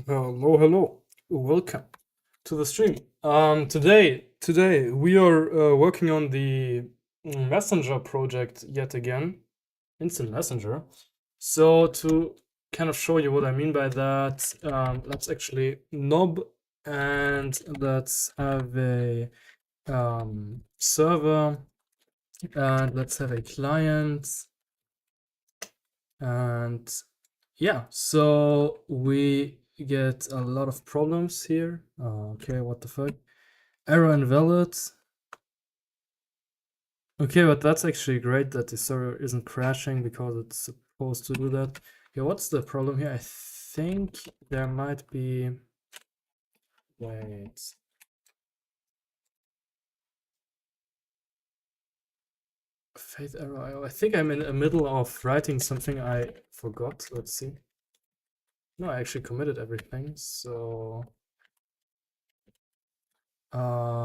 Hello. Welcome to the stream. Today we are working on the Messenger project yet again, Instant Messenger. So to kind of show you what I mean by that, let's actually knob and let's have a server and let's have a client and yeah, so we get a lot of problems here. Okay, what the fuck? Error invalid. Okay, but that's actually great that the server isn't crashing because it's supposed to do that. Okay, what's the problem here? I think there might be... Wait. Faith error. I think I'm in the middle of writing something I forgot. Let's see. No, I actually committed everything, so... Okay.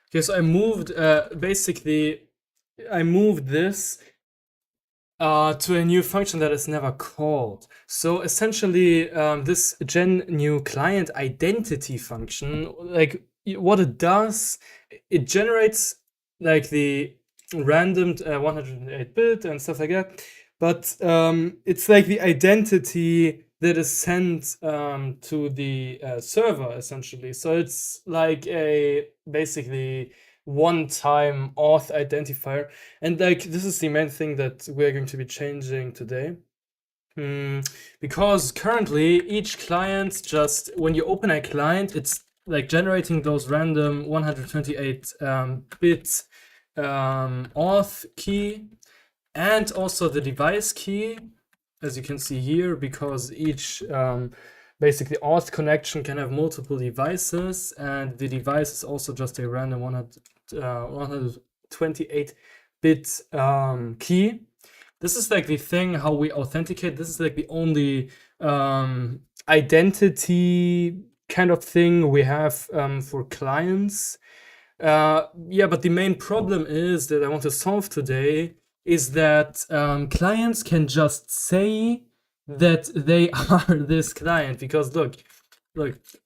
Okay, so I moved basically I moved this to a new function that is never called. So essentially, this gen new client identity function, like what it does, it generates like the random 108-bit and stuff like that, but it's like the identity that is sent to the server essentially. So it's like a basically one-time auth identifier, and like this is the main thing that we're going to be changing today. Because currently each client, just when you open a client, it's like generating those random 128 bit auth key and also the device key, as you can see here, because each basically auth connection can have multiple devices, and the device is also just a random 128 bit key. This is like the thing how we authenticate. This is like the only identity kind of thing we have for clients. Yeah, but the main problem is that I want to solve today is that clients can just say that they are this client, because look,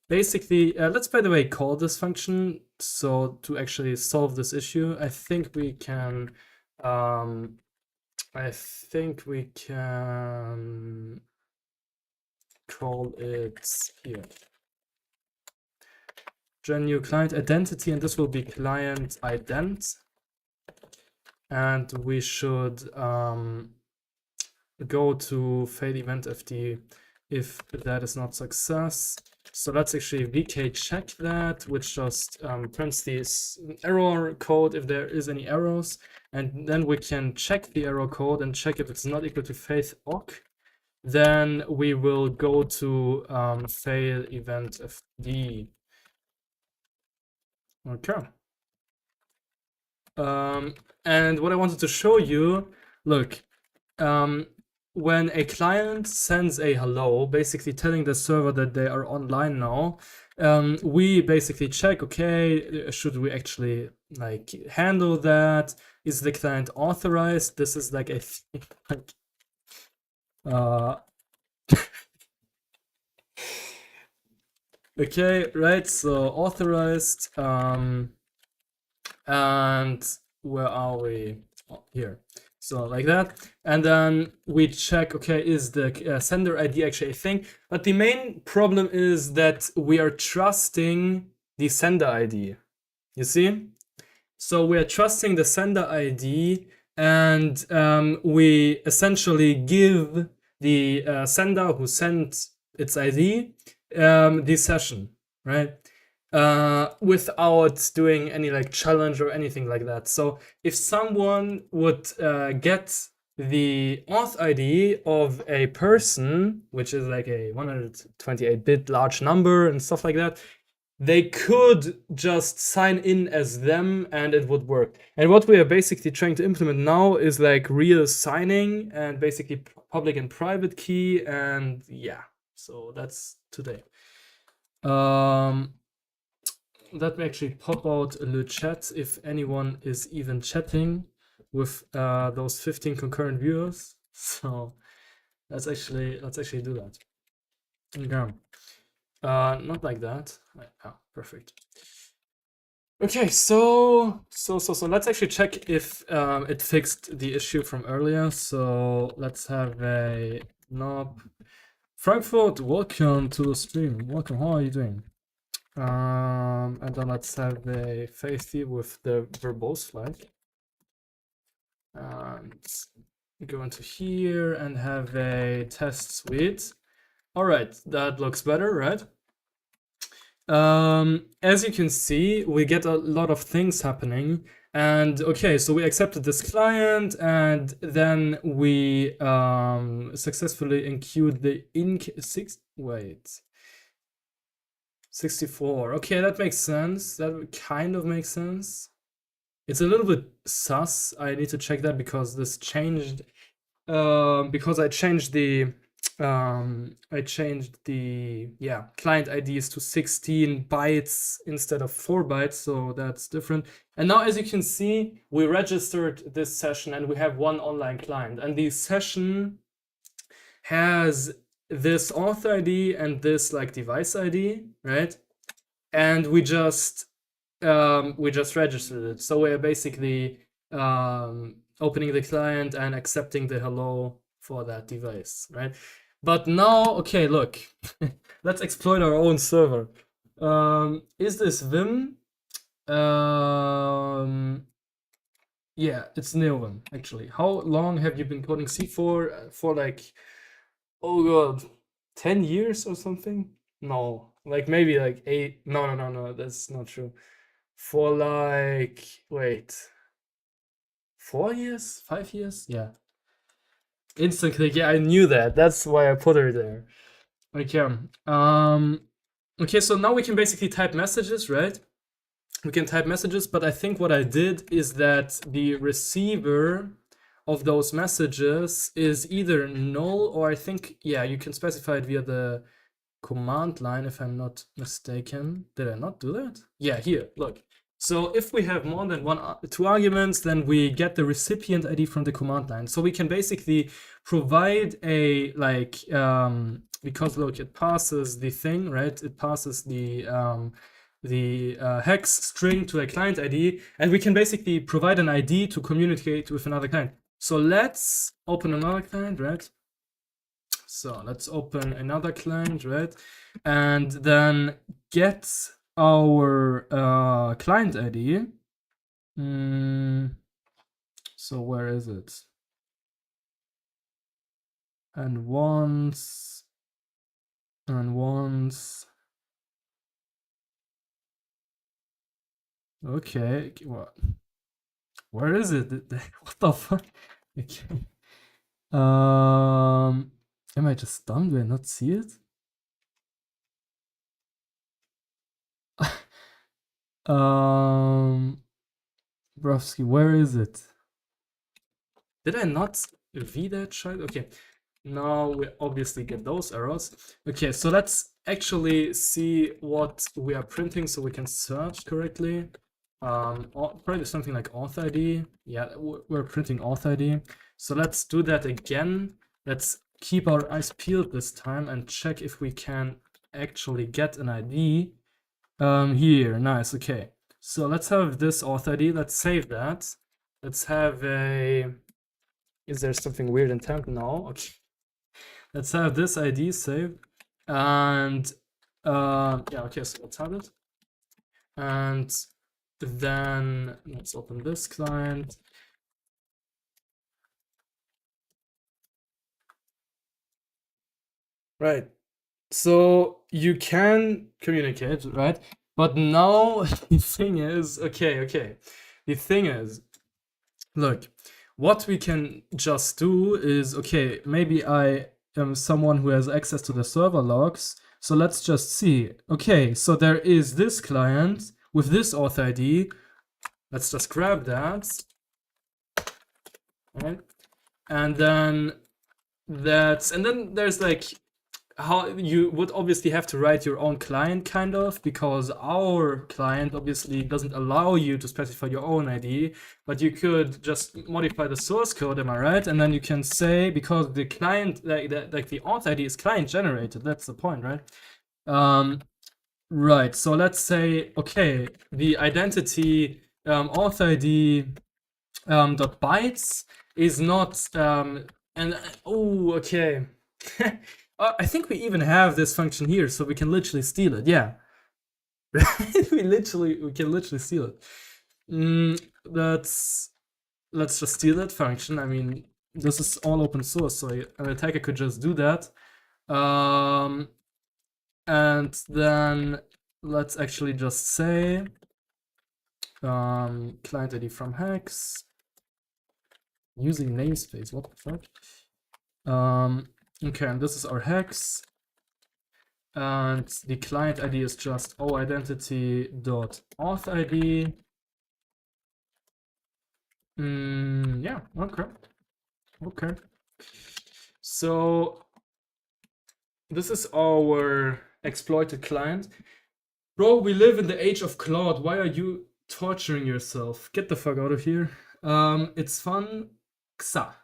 basically, let's by the way call this function. So to actually solve this issue, I think we can call it here gen new client identity, and this will be client ident, and we should go to fail event fd if that is not success. So let's actually vk check that, which just prints this error code if there is any errors, and then we can check the error code and check if it's not equal to faith awk. Then we will go to fail event fd. Okay. And what I wanted to show you, look, when a client sends a hello, basically telling the server that they are online now, we basically check, okay, should we actually like handle that? Is the client authorized? This is like a thing, like, okay, right, so authorized, and where are we? Oh, here. So like that, and then we check, okay, is the sender ID actually a thing? But the main problem is that we are trusting the sender ID, you see? So we are trusting the sender ID, and we essentially give the sender who sent its ID the session, right? Without doing any like challenge or anything like that. So if someone would get the auth ID of a person, which is like a 128-bit large number and stuff like that, they could just sign in as them and it would work. And what we are basically trying to implement now is like real signing and basically public and private key, and yeah, so that's today. Let me actually pop out le chat if anyone is even chatting with those 15 concurrent viewers. So let's actually do that. Okay. Not like that. Oh, perfect. Okay, so let's actually check if it fixed the issue from earlier. So let's have a knob. Frankfurt, welcome to the stream. Welcome. How are you doing? And then let's have a faithy with the verbose flag. And go into here and have a test suite. All right, that looks better, right? As you can see, we get a lot of things happening. And okay, so we accepted this client, and then we successfully enqueued the inc 64. Okay, that makes sense. That kind of makes sense. It's a little bit sus. I need to check that because this changed. Because I changed the client IDs to 16 bytes instead of 4 bytes, so that's different. And now, as you can see, we registered this session and we have one online client, and the session has this auth ID and this like device ID, right? And we just registered it. So we're basically opening the client and accepting the hello for that device, right? But now, okay, look, let's exploit our own server. Is this Vim? Yeah, it's NeoVim, actually. How long have you been coding C for like, oh god, 10 years or something? No, like maybe like 8. No, that's not true. For like, wait, 4 years? 5 years? Yeah. Instant click, yeah, I knew that. That's why I put her there. Okay. Okay, so now we can basically type messages, right? We can type messages, but I think what I did is that the receiver of those messages is either null, or I think, yeah, you can specify it via the command line if I'm not mistaken. Did I not do that? Yeah, here, look. So if we have more than two arguments, then we get the recipient ID from the command line. So we can basically provide a like because look, it passes the thing, right? It passes the hex string to a client ID, and we can basically provide an ID to communicate with another client. So let's open another client, right? So let's open another client, right? And then get our client ID. So where is it? And once. Okay, what? Where is it? What the fuck? Okay. Am I just dumb? Do I not see it? Brovsky, where is it? Did I not v that child? Okay, now we obviously get those errors. Okay, so let's actually see what we are printing so we can search correctly. Probably something like auth ID. Yeah, we're printing auth ID. So let's do that again. Let's keep our eyes peeled this time and check if we can actually get an ID. Here, nice, okay. So let's have this auth ID. Let's save that. Let's have a. Is there something weird in temp? No. Okay. Let's have this ID saved. And yeah, okay, so let's have it. And then let's open this client. Right. So you can communicate, right? But now the thing is, okay. The thing is, look, what we can just do is, okay, maybe I am someone who has access to the server logs. So let's just see. Okay, so there is this client with this auth ID. Let's just grab that. Right? And then there's like how you would obviously have to write your own client, kind of, because our client obviously doesn't allow you to specify your own ID, but you could just modify the source code, am I right? And then you can say, because the client, like the auth ID is client generated, that's the point, right? Right, so let's say, okay, the identity auth ID dot bytes is not and oh, okay. I think we even have this function here, so we can literally steal it. Yeah, we can literally steal it. Let's just steal that function. I mean, this is all open source, so an attacker could just do that. And then let's actually just say client ID from hex using namespace. What the fuck? Okay, and this is our hex, and the client ID is just oidentity.auth ID. Yeah, okay. So this is our exploited client. Bro, we live in the age of Claude. Why are you torturing yourself? Get the fuck out of here. It's fun. Xa.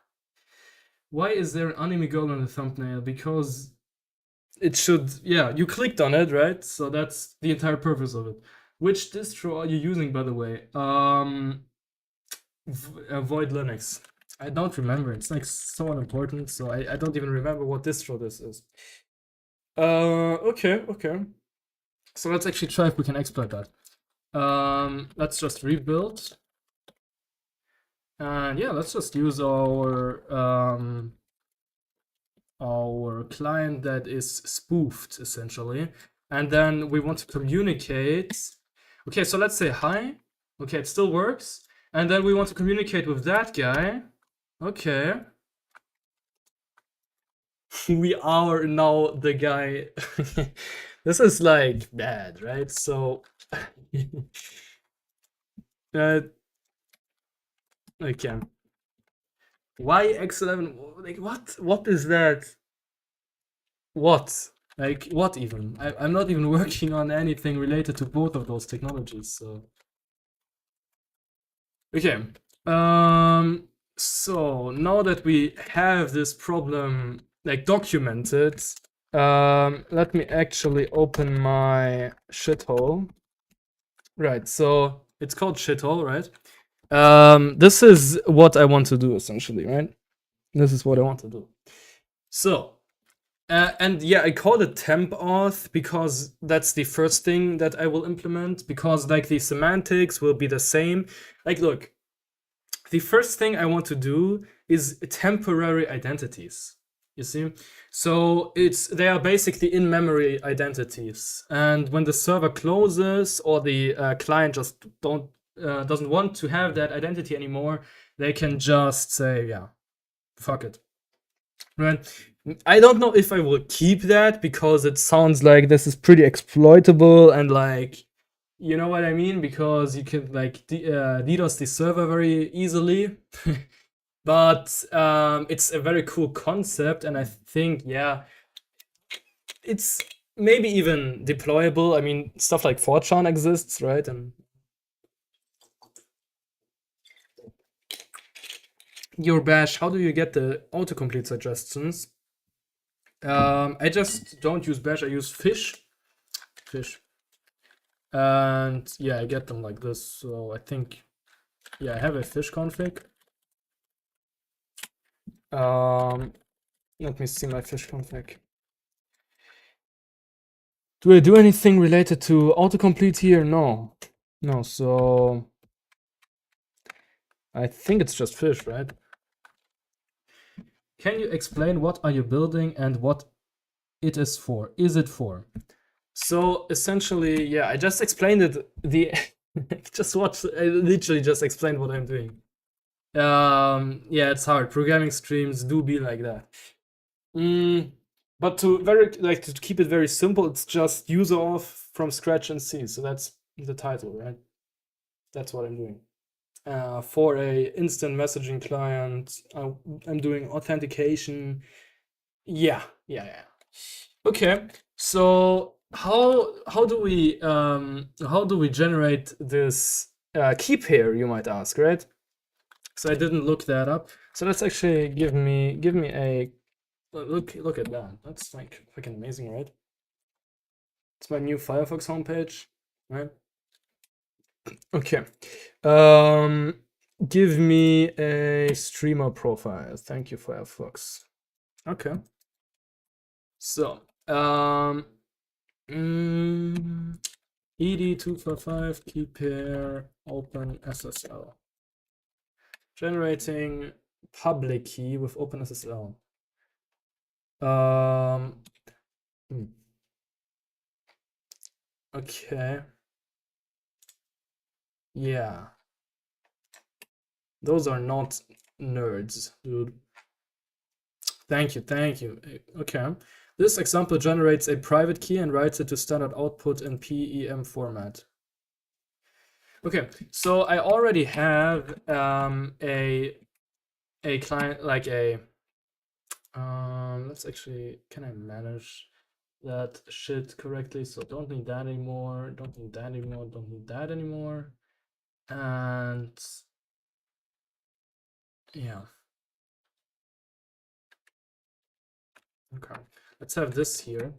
Why is there an anime girl in the thumbnail? Because it should, yeah, you clicked on it, right? So that's the entire purpose of it. Which distro are you using, by the way? Avoid Linux. I don't remember. It's like so unimportant, so I don't even remember what distro this is. Okay. So let's actually try if we can exploit that. Let's just rebuild. And yeah, let's just use our client that is spoofed, essentially. And then we want to communicate. Okay, so let's say hi. Okay, it still works. And then we want to communicate with that guy. Okay. We are now the guy. This is like bad, right? So okay. Why X11? Like what is that? What? Like what even? I'm not even working on anything related to both of those technologies, so okay. So now that we have this problem like documented, let me actually open my shithole. Right, so it's called shithole, right? This is what I want to do essentially, right? This is what I want to do. So, and yeah, I call it temp auth because that's the first thing that I will implement, because like the semantics will be the same. Like, look, the first thing I want to do is temporary identities. You see, so they are basically in-memory identities, and when the server closes or the client just doesn't want to have that identity anymore, they can just say, yeah, fuck it, right? I don't know if I will keep that because it sounds like this is pretty exploitable and like, you know what I mean? Because you can like DDoS the server very easily. But it's a very cool concept, and I think, yeah, it's maybe even deployable. I mean, stuff like 4chan exists, right? And your bash, how do you get the autocomplete suggestions? I just don't use bash, I use fish. And yeah, I get them like this. So I think, yeah, I have a fish config. Let me see my fish config. Do I do anything related to autocomplete here? No. So I think it's just fish, right? Can you explain what are you building and what it is for? Is it for? So essentially, yeah, I just explained it. Just watch. I literally just explained what I'm doing. Yeah, it's hard. Programming streams do be like that. But to keep it very simple, it's just user auth from scratch and C. So that's the title, right? That's what I'm doing. For a instant messaging client, I'm doing authentication. Yeah. Okay, so how do we generate this key pair, you might ask, right? So I didn't look that up. So let's actually give me a look at that. That's like fucking amazing, right? It's my new Firefox homepage, right? Okay. Um, Give me a streamer profile. Thank you, Firefox. Okay. So, mm, ed255 key pair open SSL. Generating public key with open SSL. Hmm, okay. Yeah. Those are not nerds, dude. Thank you, thank you. Okay. This example generates a private key and writes it to standard output in PEM format. Okay, so I already have a client, like a let's actually, can I manage that shit correctly? So don't need that anymore, don't need that anymore, don't need that anymore. And yeah. Okay. Let's have this here.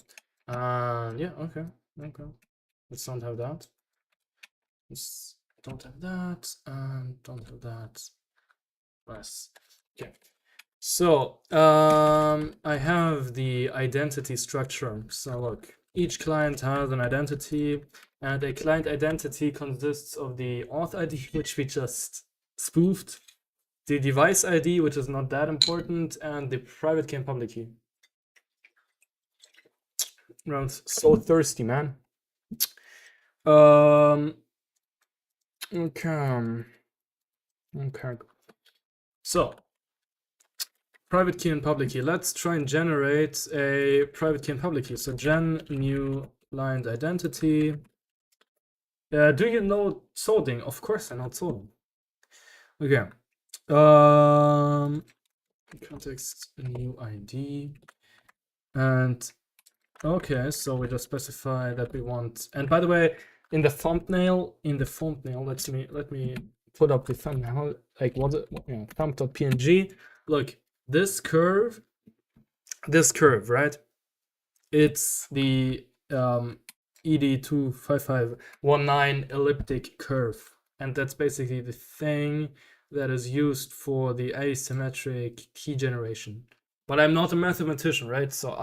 Yeah, okay. Okay. Let's don't have that. Let's don't have that. And don't have that. Nice. Okay. So I have the identity structure. So look, each client has an identity, and a client identity consists of the auth ID, which we just spoofed, the device ID, which is not that important, and the private key and public key. I'm so thirsty, man. Okay. Okay. So private key and public key. Let's try and generate a private key and public key. So gen new client identity. Do you know sorting? Of course I know sorting. Okay. Context new ID. And okay, so we just specify that we want. And by the way, in the thumbnail, let me put up the thumbnail. Like what? Yeah, thumb.png. Look, this curve, right? It's the ED25519 elliptic curve, and that's basically the thing that is used for the asymmetric key generation. But I'm not a mathematician, right? So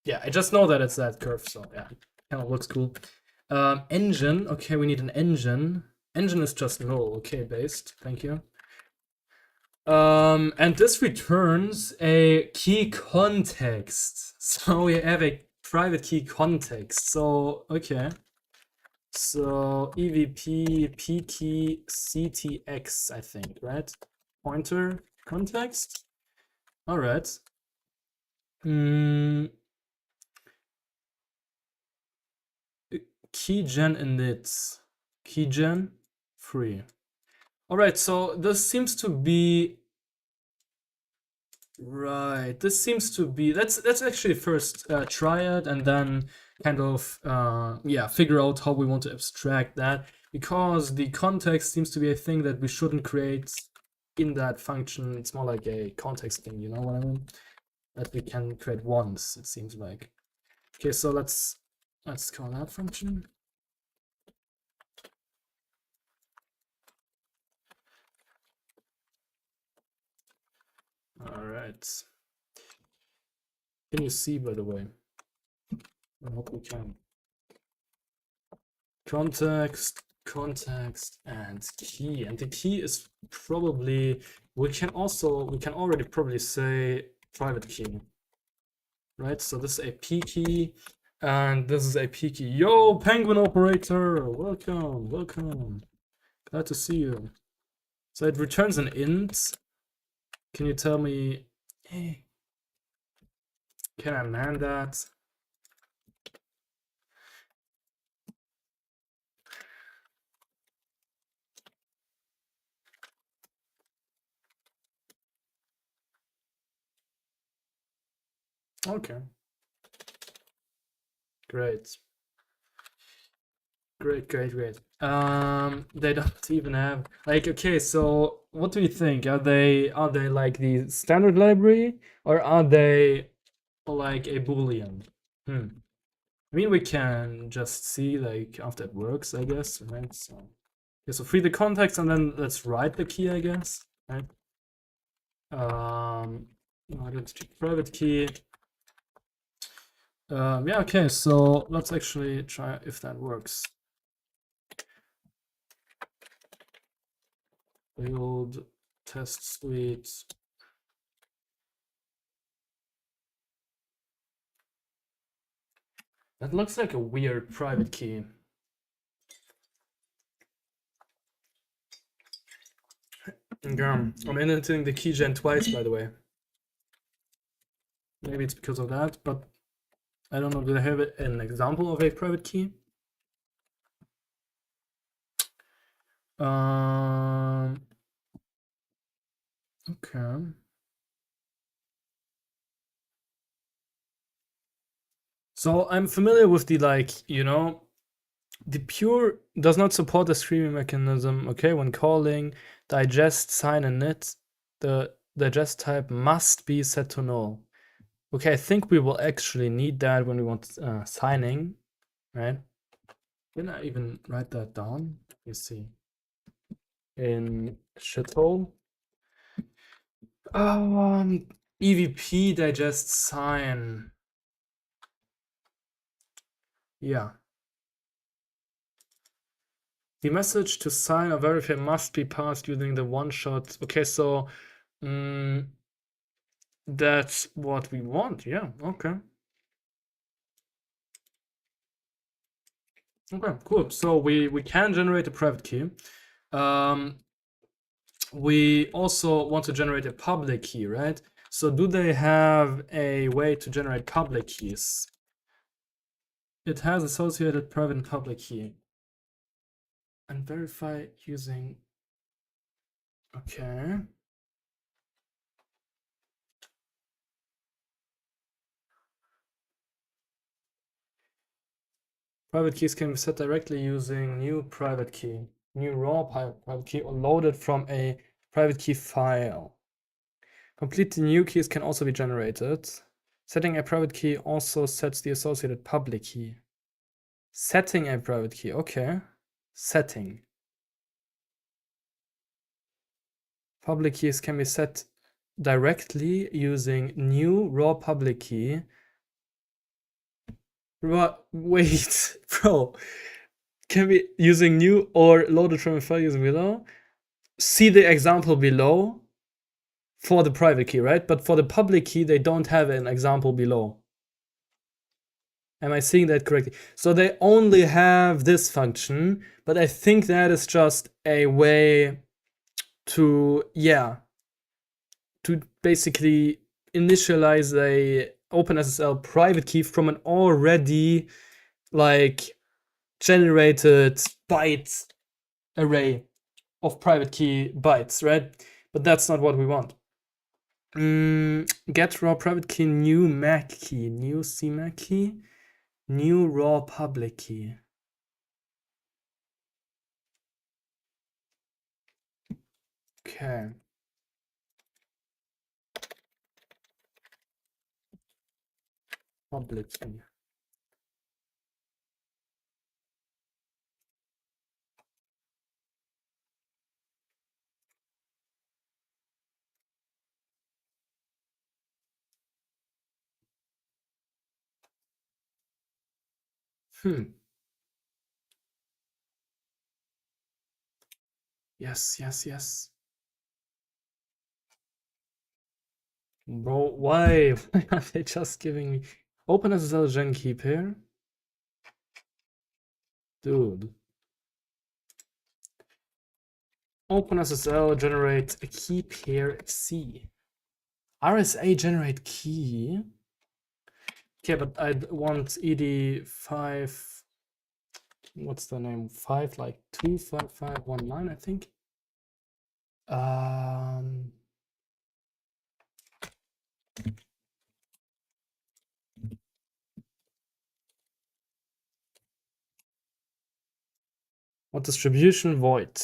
yeah, I just know that it's that curve. So yeah, kind of looks cool. Engine. Okay, we need an engine. Engine is just null. Okay, based. Thank you. And this returns a key context. So we have a private key context. So, okay. So EVP P key CTX, I think, right? Pointer context. All right. Keygen init. Keygen free. All right. So this seems to be right. This seems to be let's actually first try it and then kind of yeah, figure out how we want to abstract that, because the context seems to be a thing that we shouldn't create in that function. It's more like a context thing, you know what I mean? That we can create once, it seems like. Okay, so let's call that function. All right. Can you see, by the way? I hope we can. Context, and key. And the key is probably, we can already probably say private key, right? So this is a P key, and this is a P key. Yo, Penguin operator, welcome. Glad to see you. So it returns an int. Can you tell me, hey, can I man that? Okay. Great. Great. They don't even have like, okay, so what do you think? Are they like the standard library, or are they like a Boolean? Hmm. I mean, we can just see like after it works, I guess, right? So yeah, so free the context and then let's write the key, I guess, right? Identity private key. Yeah, okay, so let's actually try if that works. Build test suite. That looks like a weird private key. I'm editing the keygen twice, by the way. Maybe it's because of that, but I don't know. Do I have an example of a private key? Okay. So I'm familiar with the, like, the pure does not support the streaming mechanism. Okay, when calling digest, sign, and init, the digest type must be set to null. Okay, I think we will actually need that when we want signing, right? Didn't I even write that down? Let me see. In shithole. EVP digest sign. Yeah. The message to sign or verify must be passed using the one-shot. Okay, so that's what we want. Yeah, okay. Okay, cool. So we can generate a private key. We also want to generate a public key, right? So do they have a way to generate public keys? It has associated private and public key. And verify using, okay. Private keys can be set directly using new private key, new raw private key, or loaded from a private key file. Completely new keys can also be generated. Setting a private key also sets the associated public key. Setting a private key, okay. Setting. Public keys can be set directly using new raw public key. Wait, bro. Can be using new or loaded from a file using below. See the example below for the private key, right? But for the public key, they don't have an example below. Am I seeing that correctly? So they only have this function, but I think that is just a way to, yeah, to basically initialize a OpenSSL private key from an already like generated byte array of private key bytes, right? But that's not what we want. Get raw private key, new MAC key, new CMAC key, new raw public key. Okay. Public key. Yes. Bro, why? Why are they just giving me OpenSSL gen key pair? Dude. OpenSSL generate a key pair C. RSA generate key. Okay, but I want ED5. What's the name? 5 like 25519, I think. What distribution? Void.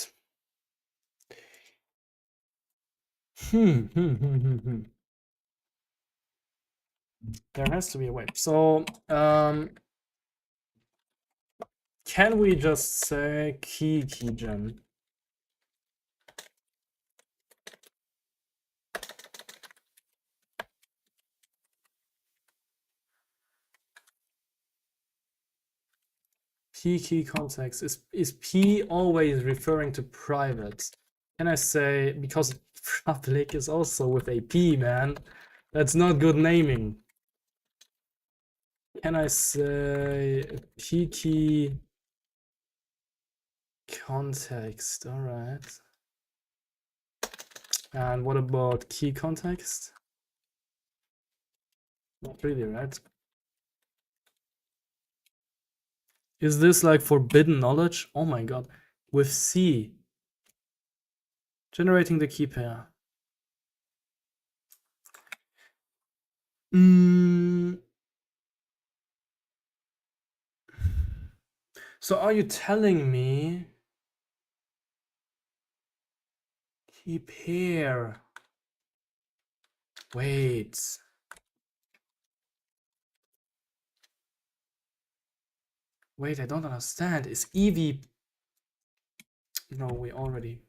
There has to be a way. So can we just say keygen? Key context. Is P always referring to private? Can I say, because public is also with a P, man? That's not good naming. Can I say P key context? All right. And what about key context? Not really, right? Is this like forbidden knowledge? Oh my god. With C. Generating the key pair. So are you telling me key pair? Wait. Wait, I don't understand. Is EV... No, we already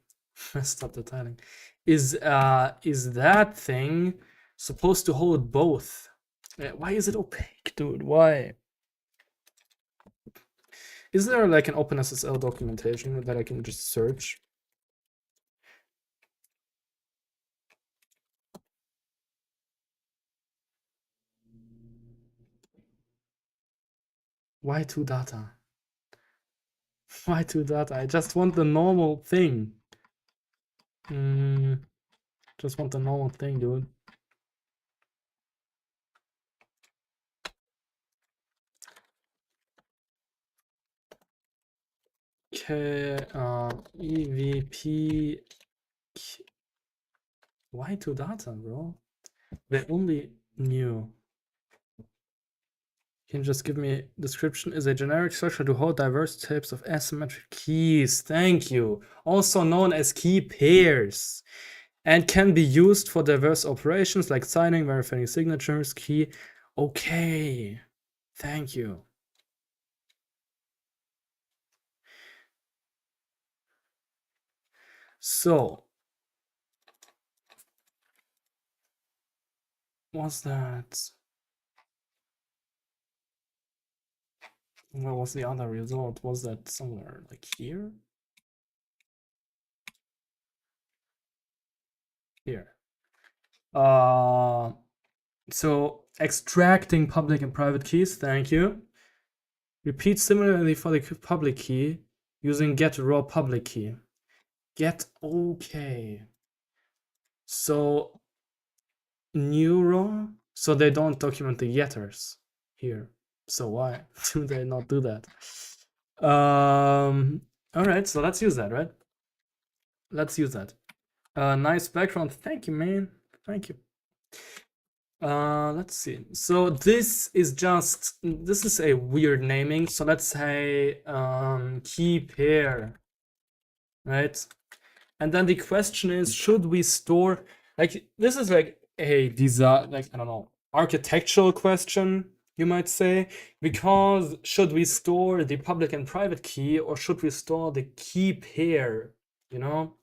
messed up the tiling. Is that thing supposed to hold both? Why is it opaque, dude? Why? Is there like an OpenSSL documentation that I can just search? Why two data? Why two data? I just want the normal thing. Just want the normal thing, dude. Okay, EVP. Why two data, bro? They only new. Can you just give me a description? Is a generic structure to hold diverse types of asymmetric keys. Thank you. Also known as key pairs. And can be used for diverse operations like signing, verifying signatures, key. Okay. Thank you. So, what's that? What was the other result? Was that somewhere like here? Here. So extracting public and private keys, thank you. Repeat similarly for the public key using get raw public key. Get, okay. So new raw, so they don't document the getters here. So why do they not do that? All right, so let's use that, right? Let's use that. Nice background. Thank you, man. Thank you. Let's see. So this is a weird naming. So let's say key pair, right? And then the question is, should we store, like, this is like a design, like, I don't know, architectural question, you might say, because should we store the public and private key, or should we store the key pair, you know?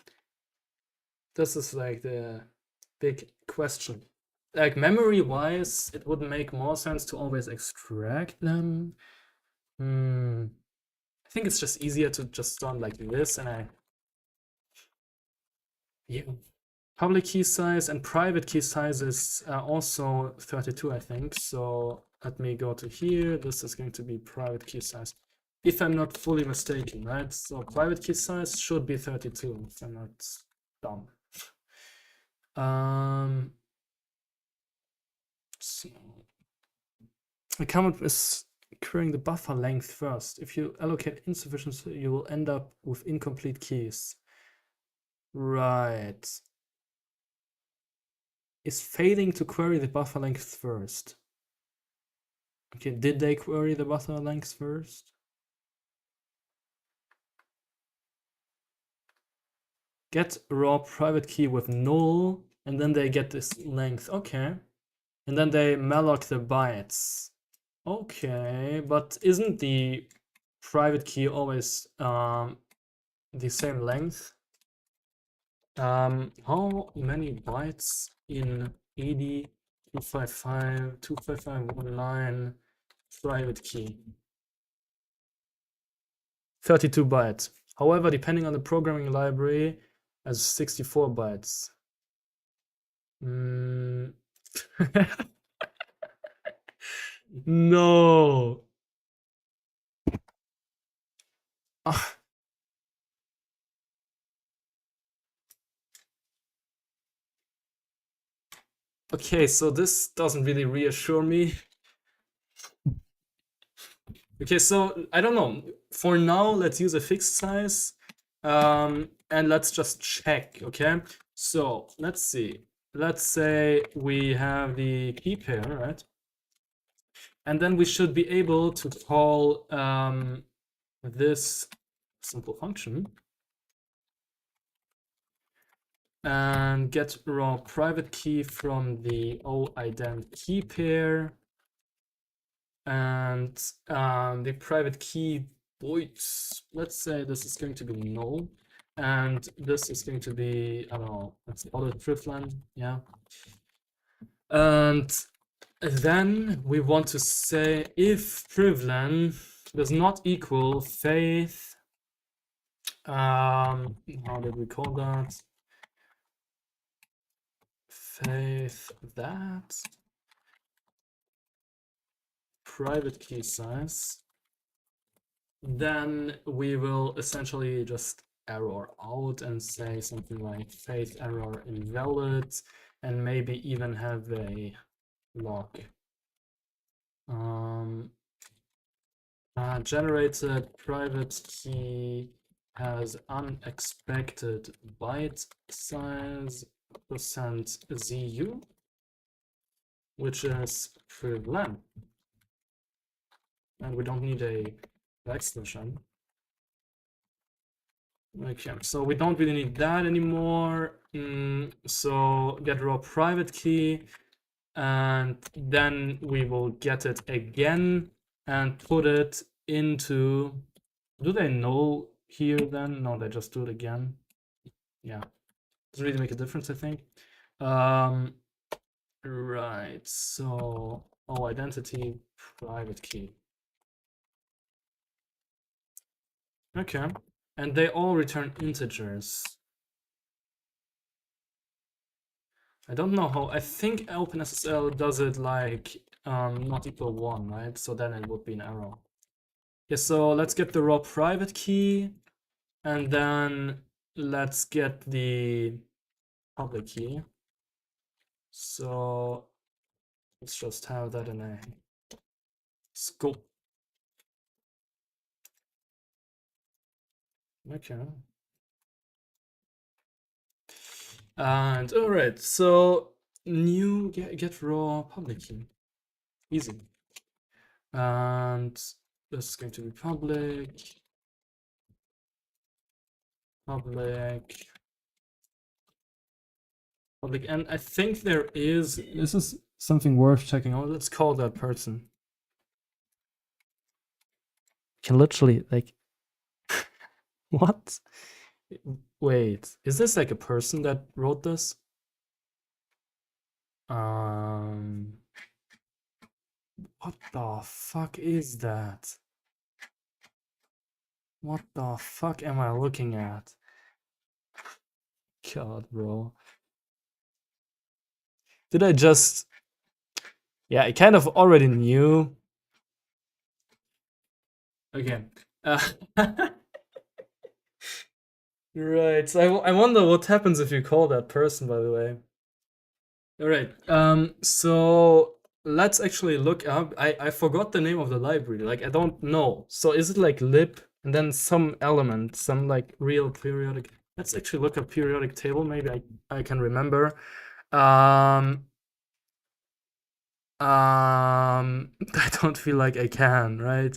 This is like the big question. Like, memory wise, it would make more sense to always extract them. I think it's just easier to just store them like this, and yeah. Public key size and private key size is also 32, I think. So let me go to here. This is going to be private key size, if I'm not fully mistaken, right? So private key size should be 32, if I'm not dumb. So I come up with querying the buffer length first. If you allocate insufficient, you will end up with incomplete keys. Right. Is failing to query the buffer length first. Okay, did they query the buffer length first? get raw private key with null, and then they get this length. Okay. And then they malloc the bytes. Okay, but isn't the private key always the same length? How many bytes in 80 255 25519 private key? 32 bytes. However, depending on the programming library, as 64 bytes. No. Ah, okay, so this doesn't really reassure me. Okay, so I don't know. For now, let's use a fixed size, and let's just check. Okay, so let's see. Let's say we have the key pair, right? And then we should be able to call this simple function and get raw private key from the O-ident key pair. And the private key voids, let's say this is going to be null, and this is going to be, I don't know, let's call it privlen, yeah. And then we want to say if privlen does not equal faith, how did we call that? Faith that private key size, then we will essentially just error out and say something like faith error invalid, and maybe even have a log. Generated private key has unexpected byte size %zu, which is privlen. And we don't need a backslash. Okay, so we don't really need that anymore. So get raw private key, and then we will get it again and put it into. Do they know here then? No, they just do it again. Yeah, doesn't really make a difference, I think. Right. So identity private key. Okay, and they all return integers. I don't know how. I think OpenSSL does it like not equal 1, right? So then it would be an error. Yeah, so let's get the raw private key, and then let's get the public key. So let's just have that in a scope. Okay. And all right, so new get raw public key, easy. And this is going to be public, public, public, and I think this is something worth checking out. Let's call that person. Can literally like, what? Wait, is this like a person that wrote this? What the fuck is that? What the fuck am I looking at? God, bro. Did I just... Yeah, I kind of already knew. Okay. Right, so I wonder what happens if you call that person, by the way. All right, so let's actually look up. I forgot the name of the library. Like, I don't know. So is it like lib and then some element, some like real periodic? Let's actually look up periodic table. Maybe I can remember. I don't feel like I can, right?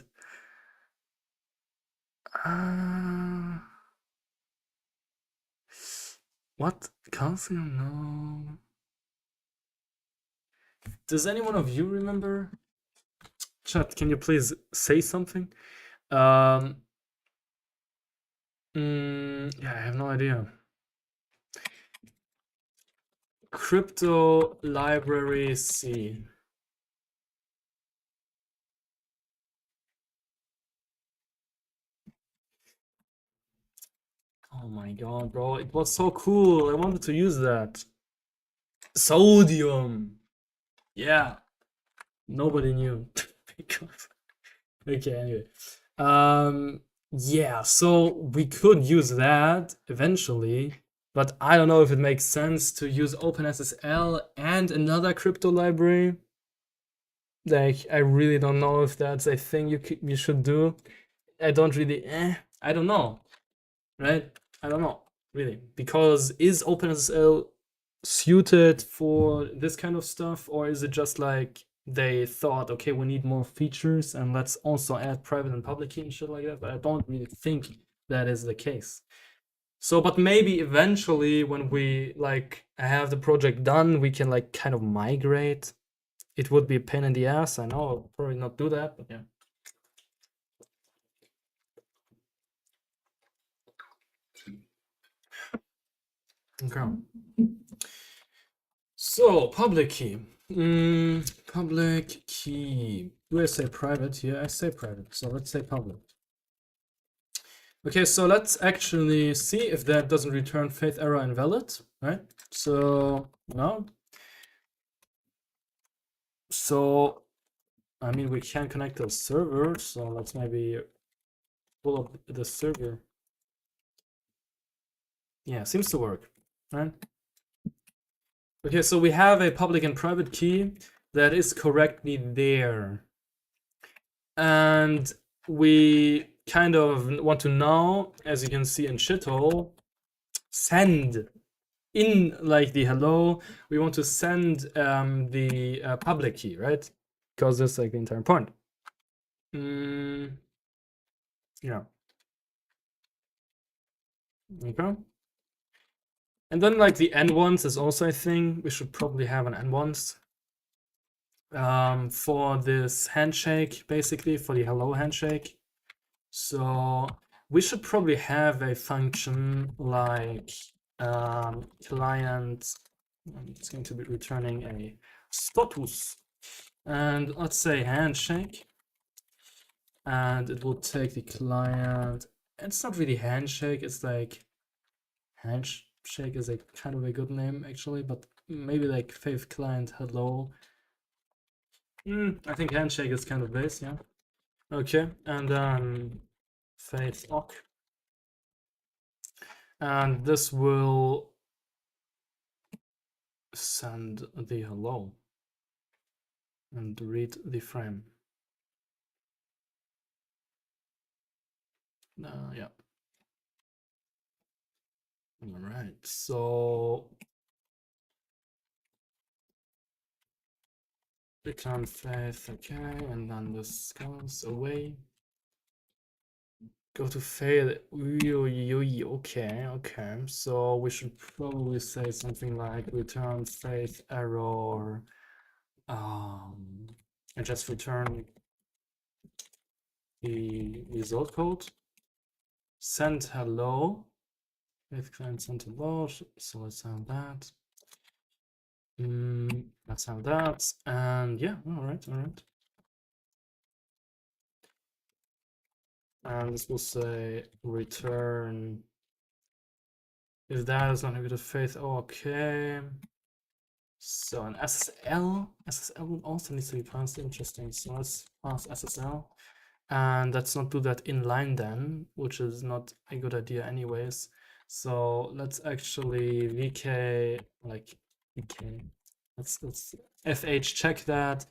What? Calcium? No. Does anyone of you remember? Chat, can you please say something? Um, yeah, I have no idea. Crypto library C. Oh my god, bro. It was so cool. I wanted to use that. Sodium. Yeah. Nobody knew. Because okay, anyway. Yeah, so we could use that eventually, but I don't know if it makes sense to use OpenSSL and another crypto library. Like, I really don't know if that's a thing you should do. I don't really, I don't know, right? I don't know, really. Because is OpenSSL suited for this kind of stuff, or is it just like they thought, okay, we need more features and let's also add private and public key and shit like that? But I don't really think that is the case. So, but maybe eventually when we like have the project done, we can like kind of migrate. It would be a pain in the ass. I know I'll probably not do that, but yeah. Okay. So, public key. Public key. Do I say private here? I say private. So let's say public. Okay, so let's actually see if that doesn't return faith error invalid, right? So no. So I mean we can connect to a server, so let's maybe pull up the server. Yeah, seems to work, right? Okay, so we have a public and private key that is correctly there. And we kind of want to now, as you can see in shithole, send in like the hello, we want to send the public key, right? Because that's like the entire point. Yeah. Okay. And then like the end ones is also a thing. We should probably have an end ones for this handshake, basically for the hello handshake. So we should probably have a function like client. It's going to be returning a status, and let's say handshake, and it will take the client. It's not really handshake. It's like handshake is a kind of a good name actually, but maybe like faith client hello. I think handshake is kind of base, yeah. Okay, and then faith ok. And this will send the hello and read the frame. Yeah. All right. So return faith, okay, and then this goes away. Go to fail. Okay, okay. So we should probably say something like return faith error. And just return the result code. Send hello. Faith client sent hello. So let's have that. Let's have that. And yeah, all right, all right. And this will say return. If that is not a good faith, okay. So an SSL will also needs to be passed. Interesting. So let's pass SSL. And let's not do that inline then, which is not a good idea anyways. So let's actually VK, like VK. Let's FH check that.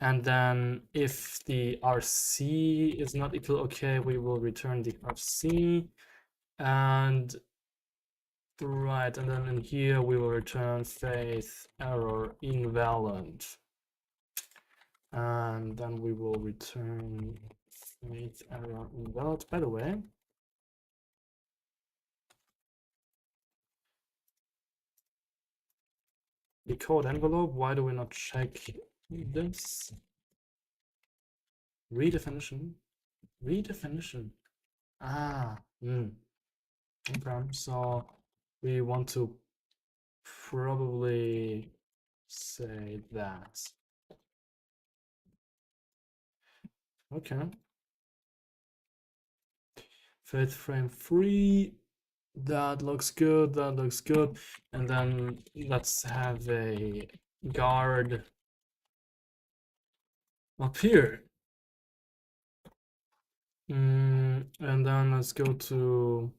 And then if the RC is not equal okay, we will return the RC. And right, and then in here we will return faith error invalid. And then we will return faith error invalid. By the way, the code envelope. Why do we not check this? Redefinition. Redefinition. Ah, okay. So we want to probably say that. Okay. Faith frame 3. That looks good. That looks good. And then let's have a guard up here. And then let's go to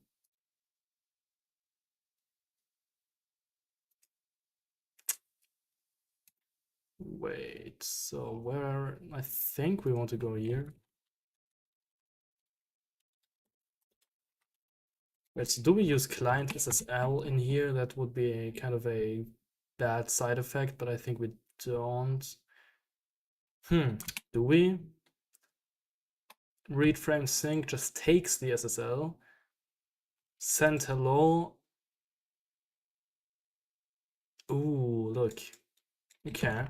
wait. So where I think we want to go here. Wait, so do we use client SSL in here? That would be a kind of a bad side effect, but I think we don't. Do we? Read frame sync just takes the SSL. Send hello. Ooh, look. Okay.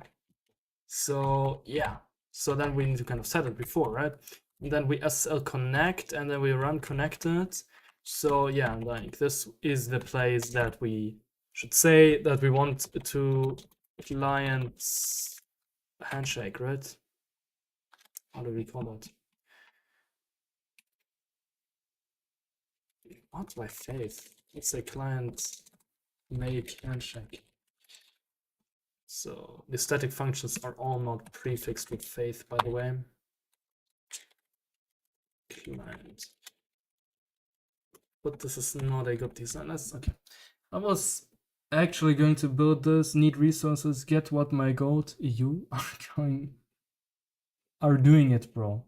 So yeah. So then we need to kind of set it before, right? And then we SSL connect and then we run connected. So yeah, like this is the place that we should say that we want to clients handshake, right? How do we call that? What by faith? It's a client make handshake. So the static functions are all not prefixed with faith, by the way. Client. But this is not a good design. That's okay. I was actually going to build this. Need resources. Get what my goat. You are doing it, bro.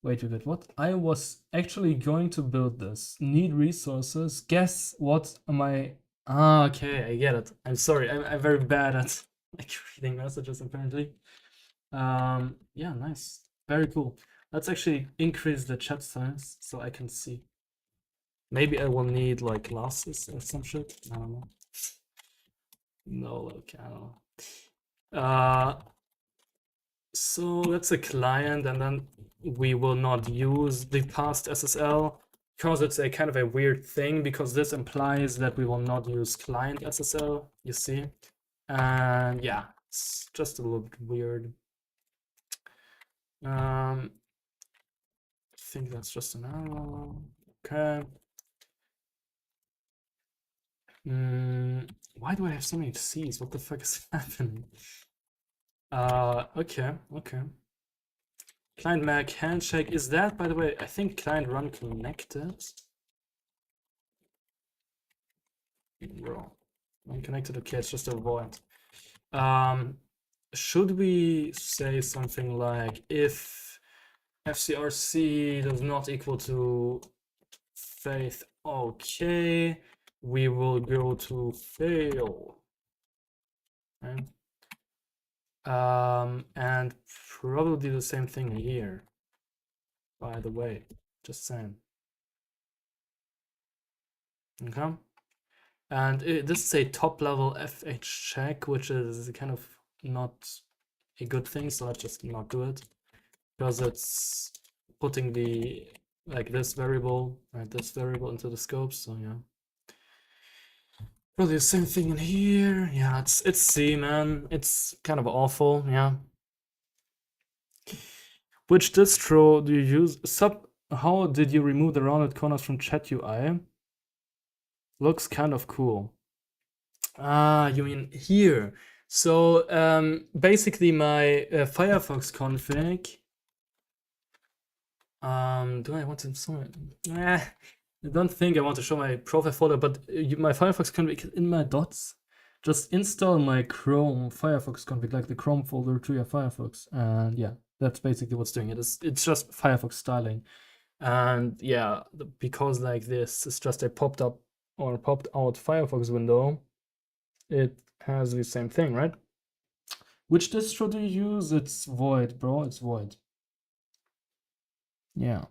Wait a bit. What? I was actually going to build this. Need resources. Guess what my. Ah, okay. I get it. I'm sorry. I'm very bad at like reading messages apparently. Yeah, nice. Very cool. Let's actually increase the chat size so I can see. Maybe I will need like glasses or some shit. I don't know. No, okay, I don't know. So that's a client, and then we will not use the past SSL because it's a kind of a weird thing, because this implies that we will not use client SSL, you see? And yeah, it's just a little bit weird. I think that's just an arrow. Okay. Why do I have so many C's? What the fuck is happening? Okay. Client Mac handshake. Is that, by the way, I think client run connected. Bro, unconnected. Okay, it's just a void. Should we say something like if FCRC does not equal to faith, okay, we will go to fail. Right? And probably the same thing here, by the way, just saying. Okay. And this is a top level FH check, which is kind of not a good thing, so let's just not do it, because it's putting the like this variable, right, this variable into the scope. So yeah, probably the same thing in here. Yeah, it's C, man. It's kind of awful. Yeah. Which distro do you use? How did you remove the rounded corners from chat UI? Looks kind of cool. Ah, you mean here? So basically my Firefox config. Do I want to show it? I don't think I want to show my profile folder, but my Firefox config in my dots. Just install my Chrome Firefox config, like the Chrome folder to your Firefox, and yeah, that's basically what's doing it. It's just Firefox styling, and yeah, because like this is just a popped up or popped out Firefox window, it has the same thing, right? Which distro do you use? It's Void, bro. It's Void. Yeah.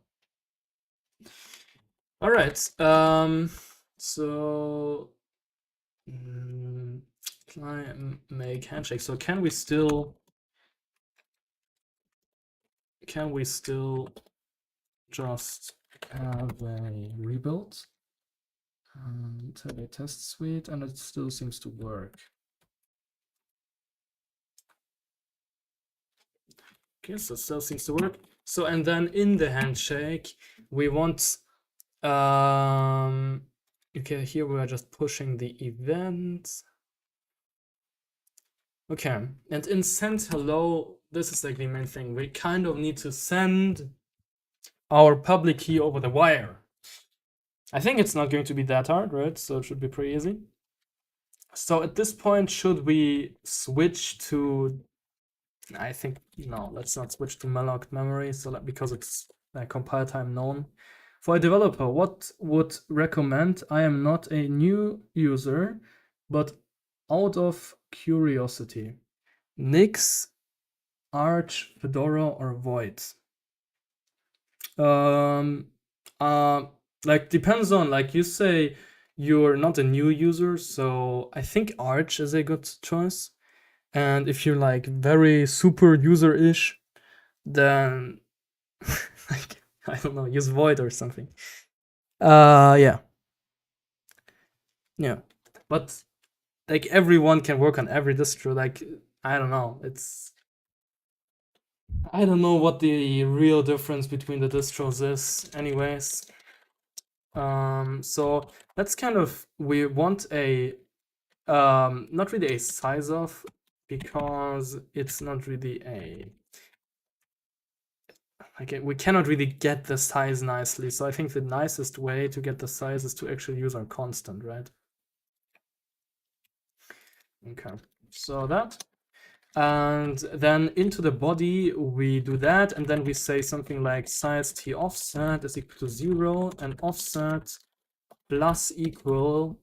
All right. So make handshake. So can we still just have a rebuild and have a test suite, and it still seems to work? Okay, so it still seems to work. So, and then in the handshake, we want, okay, here we are just pushing the event. Okay, and in send hello, this is like the main thing. We kind of need to send our public key over the wire. I think it's not going to be that hard, right? So it should be pretty easy. So at this point, should we switch to, I think, no, let's not switch to malloc memory, so that, because it's compile time known. For a developer, what would recommend? I am not a new user, but out of curiosity, Nix, Arch, Fedora, or Void? Like depends on, like you say you're not a new user, so I think Arch is a good choice. And if you're like very super user-ish, then like I don't know, use Void or something. Yeah. Yeah. But like everyone can work on every distro. Like I don't know. I don't know what the real difference between the distros is, anyways. So that's kind of, we want a not really a size of, because it's not really a, like we cannot really get the size nicely. So I think the nicest way to get the size is to actually use our constant, right? Okay, so that, and then into the body we do that, and then we say something like size t offset is equal to 0, and offset plus equal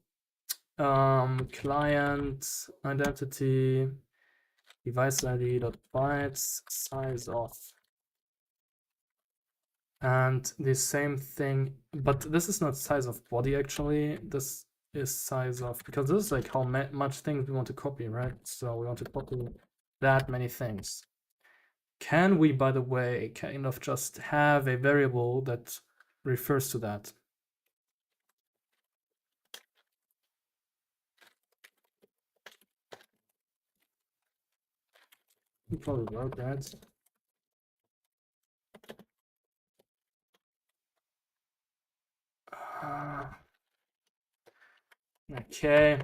client identity device ID dot bytes size of, and the same thing, but this is not size of body actually. This is size of, because this is like how much things we want to copy, right? So we want to copy that many things. Can we, by the way, kind of just have a variable that refers to that? You probably wrote that. Okay,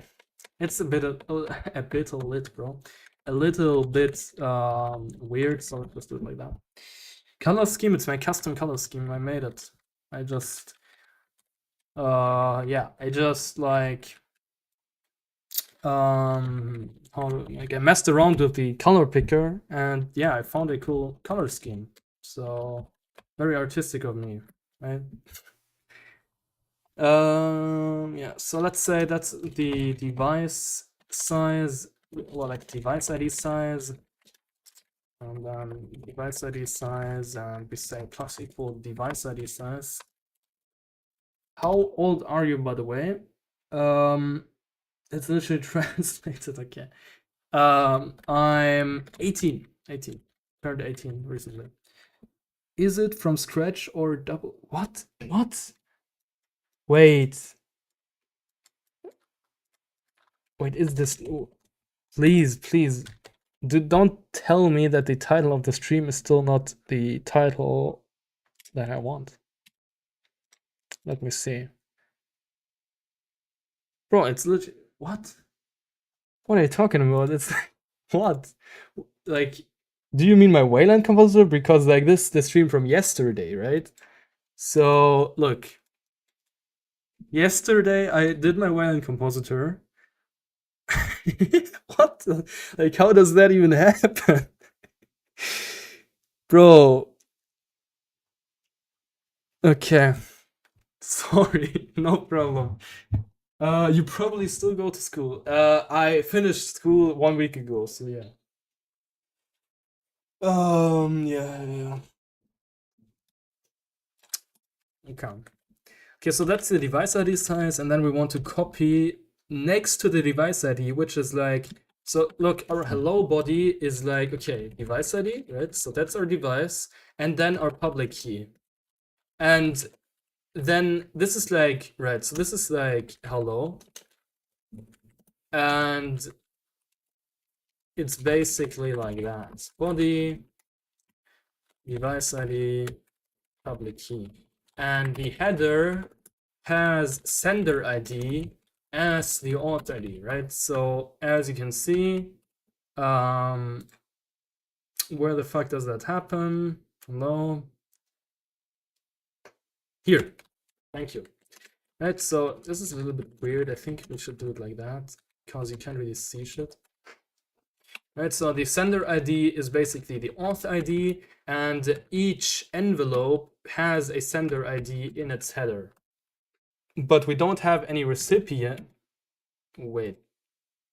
it's a bit lit, bro. A little bit weird, so I'll just do it like that. Color scheme, it's my custom color scheme. I made it. I just yeah, I just like like I messed around with the color picker, and yeah, I found a cool color scheme. So very artistic of me, right? Yeah, so let's say that's the device size, well, like device ID size, and then device ID size, and we say plus equal device ID size. How old are you, by the way? It's literally translated. Okay. I'm 18. 18. Turned 18 recently. Is it from scratch or double? What? What? Wait. Wait, is this? Please, please. Don't tell me that the title of the stream is still not the title that I want. Let me see. Bro, it's legit. What? What are you talking about? It's what? Like, do you mean my Wayland composer? Because like this the stream from yesterday, right? So look, yesterday I did my Wayland compositor. What? Like, how does that even happen? Bro. Okay. Sorry, no problem. You probably still go to school. I finished school 1 week ago, so yeah. Yeah. Okay. Okay, so that's the device ID size, and then we want to copy next to the device ID, which is like, so look, our hello body is like, okay, device ID, right? So that's our device, and then our public key. And then this is like, right, so this is like hello. And it's basically like that. Body, device ID, public key. And the header has sender ID as the auth ID, right? So as you can see, where the fuck does that happen? Hello. Here. Thank you. Right, so this is a little bit weird. I think we should do it like that because you can't really see shit. Right, so the sender ID is basically the auth ID, and each envelope has a sender ID in its header. But we don't have any recipient. Wait,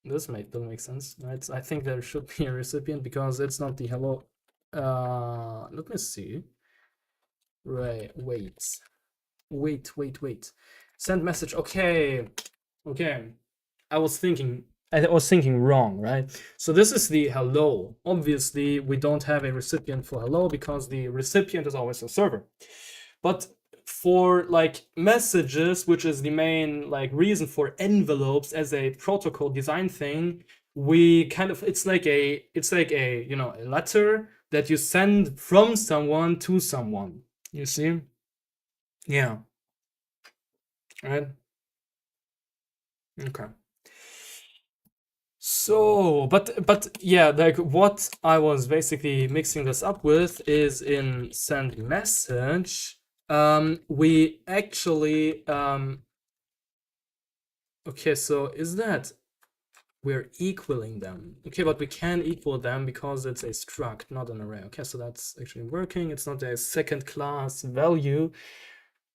this doesn't make sense. Right, I think there should be a recipient because it's not the hello. Let me see. Right, wait. Send message. Okay. I was thinking wrong, right? So this is the hello. Obviously, we don't have a recipient for hello because the recipient is always a server. But for like messages, which is the main like reason for envelopes as a protocol design thing, we kind of it's like a you know, a letter that you send from someone to someone. You see? Yeah. Right? Okay. So, but yeah, like what I was basically mixing this up with is in send message, we actually okay, so is that we're equaling them? Okay, but we can equal them because it's a struct, not an array. Okay, so that's actually working. It's not a second class value.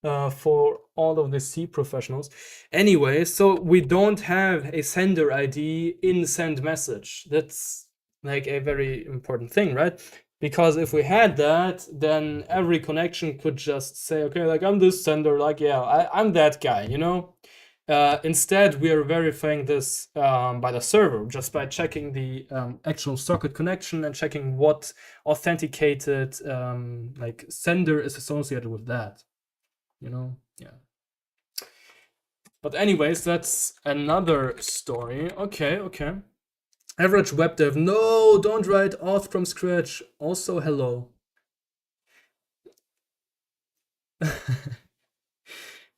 For all of the C professionals. Anyway, so we don't have a sender ID in send message. That's like a very important thing, right? Because if we had that, then every connection could just say, okay, like I'm this sender, like, yeah, I'm that guy, you know? Instead, we are verifying this by the server, just by checking the actual socket connection and checking what authenticated like sender is associated with that. You know, yeah. But anyways, that's another story. Okay. Average web dev. No, don't write auth from scratch. Also, hello.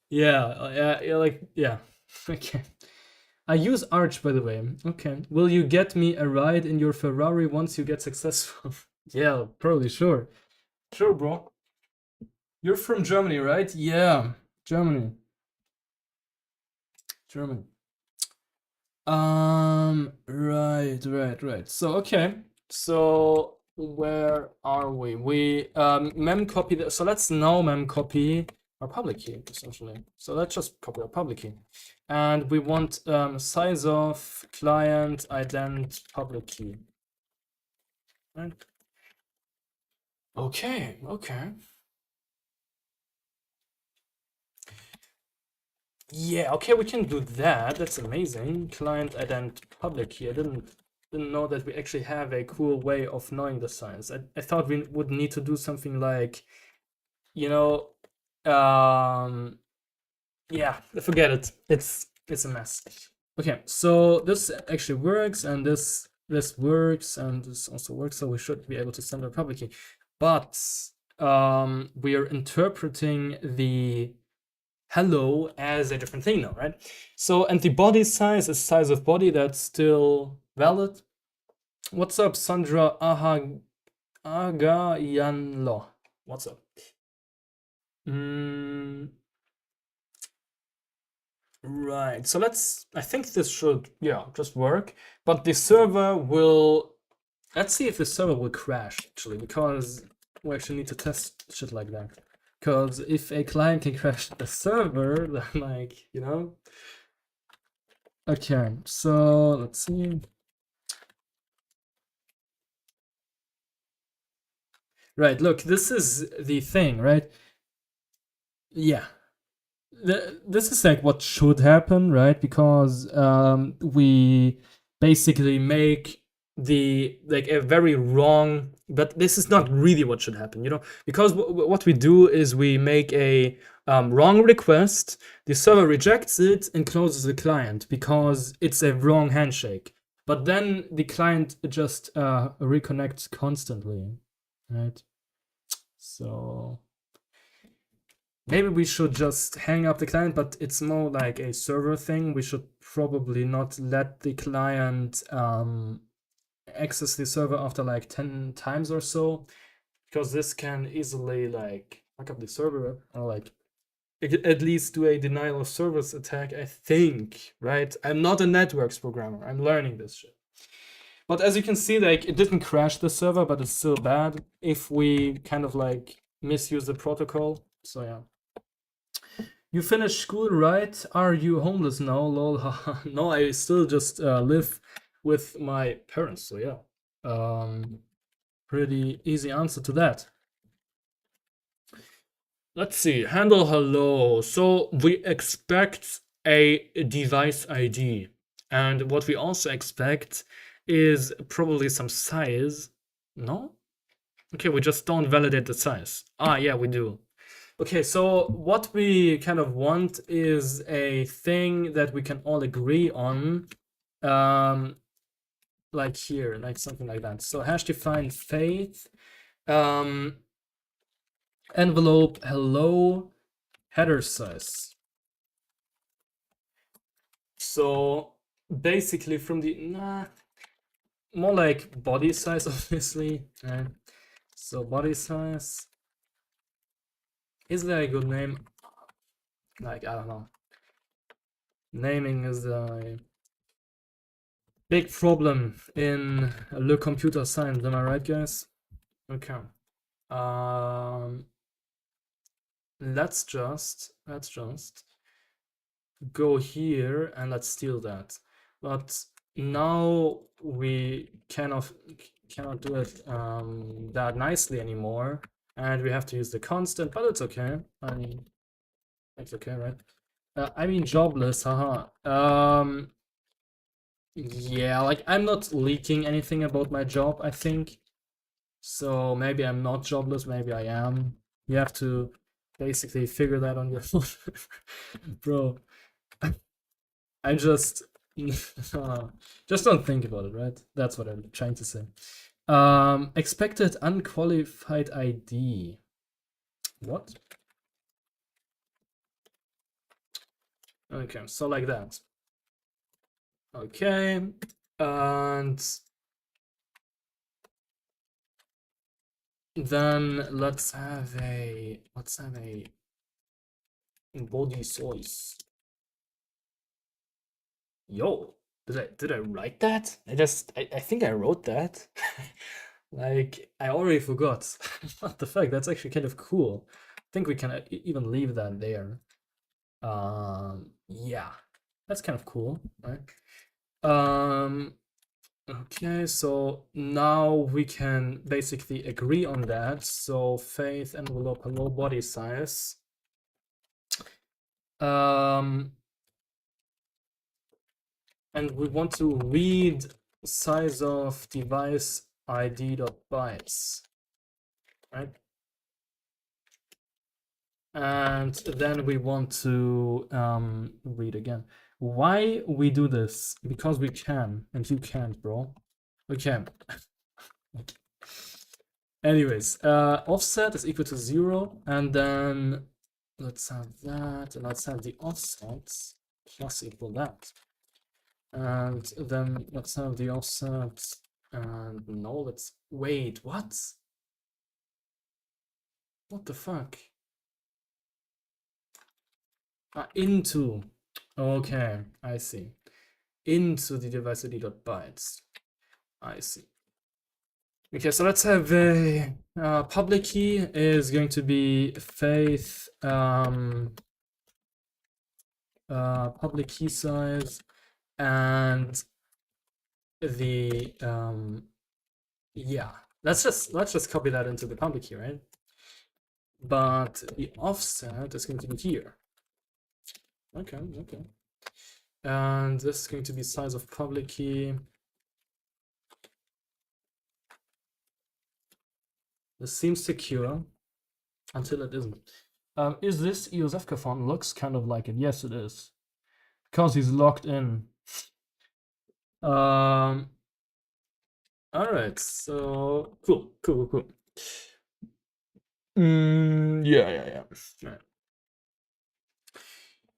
Yeah. Okay. I use Arch, by the way. Okay. Will you get me a ride in your Ferrari once you get successful? Yeah, probably, sure. Sure, bro. You're from Germany, right? Yeah, Germany. Right. So okay. So where are we? We mem copy the, so let's now mem copy our public key essentially. So let's just copy our public key. And we want size of client ident public key. Right? Okay. Yeah, okay, we can do that. That's amazing. Client ident public key. I didn't know that we actually have a cool way of knowing the size. I thought we would need to do something like, you know, yeah, forget it. It's a mess. Okay, so this actually works, and this works, and this also works, so we should be able to send our public key. But we are interpreting the hello as a different thing now, right? So, and the body size is size of body, that's still valid. What's up, Sandra Agayanlo? What's up? Right, so I think this should, yeah, just work. But the server will, let's see if the server will crash, actually, because we actually need to test shit like that. Because if a client can crash the server, then like, you know. Okay, so let's see. Right, look, this is the thing, right? Yeah. this is like what should happen, right? Because we basically make the like a very wrong, but this is not really what should happen, you know, because what we do is we make a wrong request, the server rejects it and closes the client because it's a wrong handshake, but then the client just reconnects constantly, right? So maybe we should just hang up the client, but it's more like a server thing. We should probably not let the client access the server after like 10 times or so, because this can easily like fuck up the server or like at least do a denial of service attack, I think, right? I'm not a networks programmer. I'm learning this shit. But as you can see, like it didn't crash the server, but it's still bad if we kind of like misuse the protocol. So yeah. You finished school, right? Are you homeless now? Lol. No, I still just live with my parents. So yeah, pretty easy answer to that. Let's see. Handle hello. So we expect a device ID, and what we also expect is probably some size. No? Okay, we just don't validate the size. Ah, yeah, we do. Okay, so what we kind of want is a thing that we can all agree on, like here, like something like that. So hash define faith, envelope hello, header size. So basically from the more like body size, obviously. So body size. Is there a good name? Like, I don't know. Naming is the big problem in le computer science, am I right, guys? Okay. Let's just go here and let's steal that. But now we cannot do it that nicely anymore, and we have to use the constant. But it's okay. I mean, it's okay, right? I mean, jobless, haha. Yeah, like I'm not leaking anything about my job, I think. So maybe I'm not jobless, maybe I am. You have to basically figure that on your own. Bro, I just just don't think about it, right? That's what I'm trying to say. Expected unqualified ID. What? Okay, so like that. Okay, and then let's have a body source. Yo, did I write that? I think I wrote that. Like I already forgot. What the fuck? That's actually kind of cool. I think we can even leave that there. Yeah, that's kind of cool, right? Okay, so now we can basically agree on that. So faith envelope hello body size. And we want to read size of device id.bytes, right? And then we want to read again. Why we do this? Because we can, and you can't, bro. Okay. Anyways, offset is equal to 0, and then let's have that, and let's have the offset plus equal that. And then let's have the offset, and no, let's wait, what? What the fuck? Into. Okay, I see. Into the device id.bytes. I see. Okay, so let's have a public key is going to be faith public key size, and the yeah, let's just copy that into the public key, right? But the offset is going to be here. Okay, okay. And this is going to be size of public key. This seems secure until it isn't. Is this EOSFK font? Looks kind of like it. Yes, it is. Because he's logged in. All right, so cool. Yeah. Right.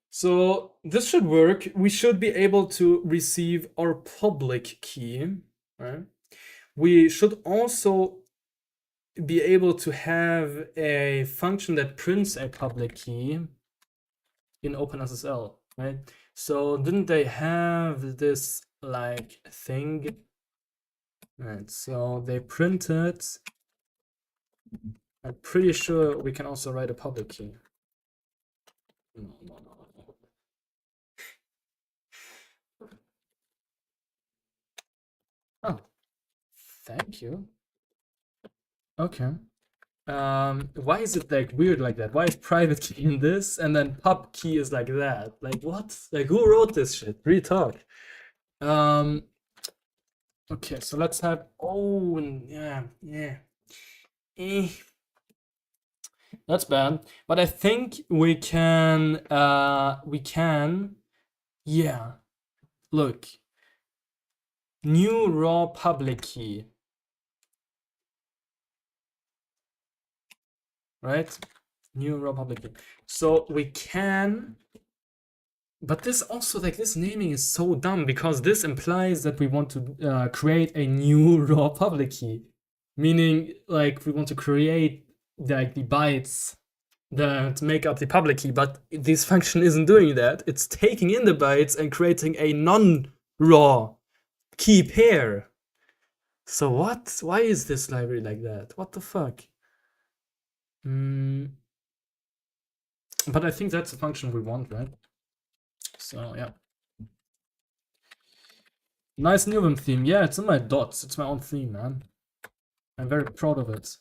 So this should work. We should be able to receive our public key, right? We should also be able to have a function that prints a public key in OpenSSL, right? So didn't they have this like thing? Right, so they printed. I'm pretty sure we can also write a public key. No. Oh, thank you. Okay. Why is it like weird like that? Why is private key in this and then pub key is like that? Like what? Like who wrote this shit? Retalk. Okay, so let's have yeah. Eh, that's bad. But I think we can yeah. Look. New raw public key. Right? New raw public key. So we can, but this also, like, this naming is so dumb because this implies that we want to create a new raw public key, meaning like we want to create like the bytes that make up the public key, but this function isn't doing that. It's taking in the bytes and creating a non-raw key pair. So what? Why is this library like that? What the fuck? But I think that's the function we want, right? So yeah. Nice new Vim theme. Yeah, it's in my dots. It's my own theme, man. I'm very proud of it.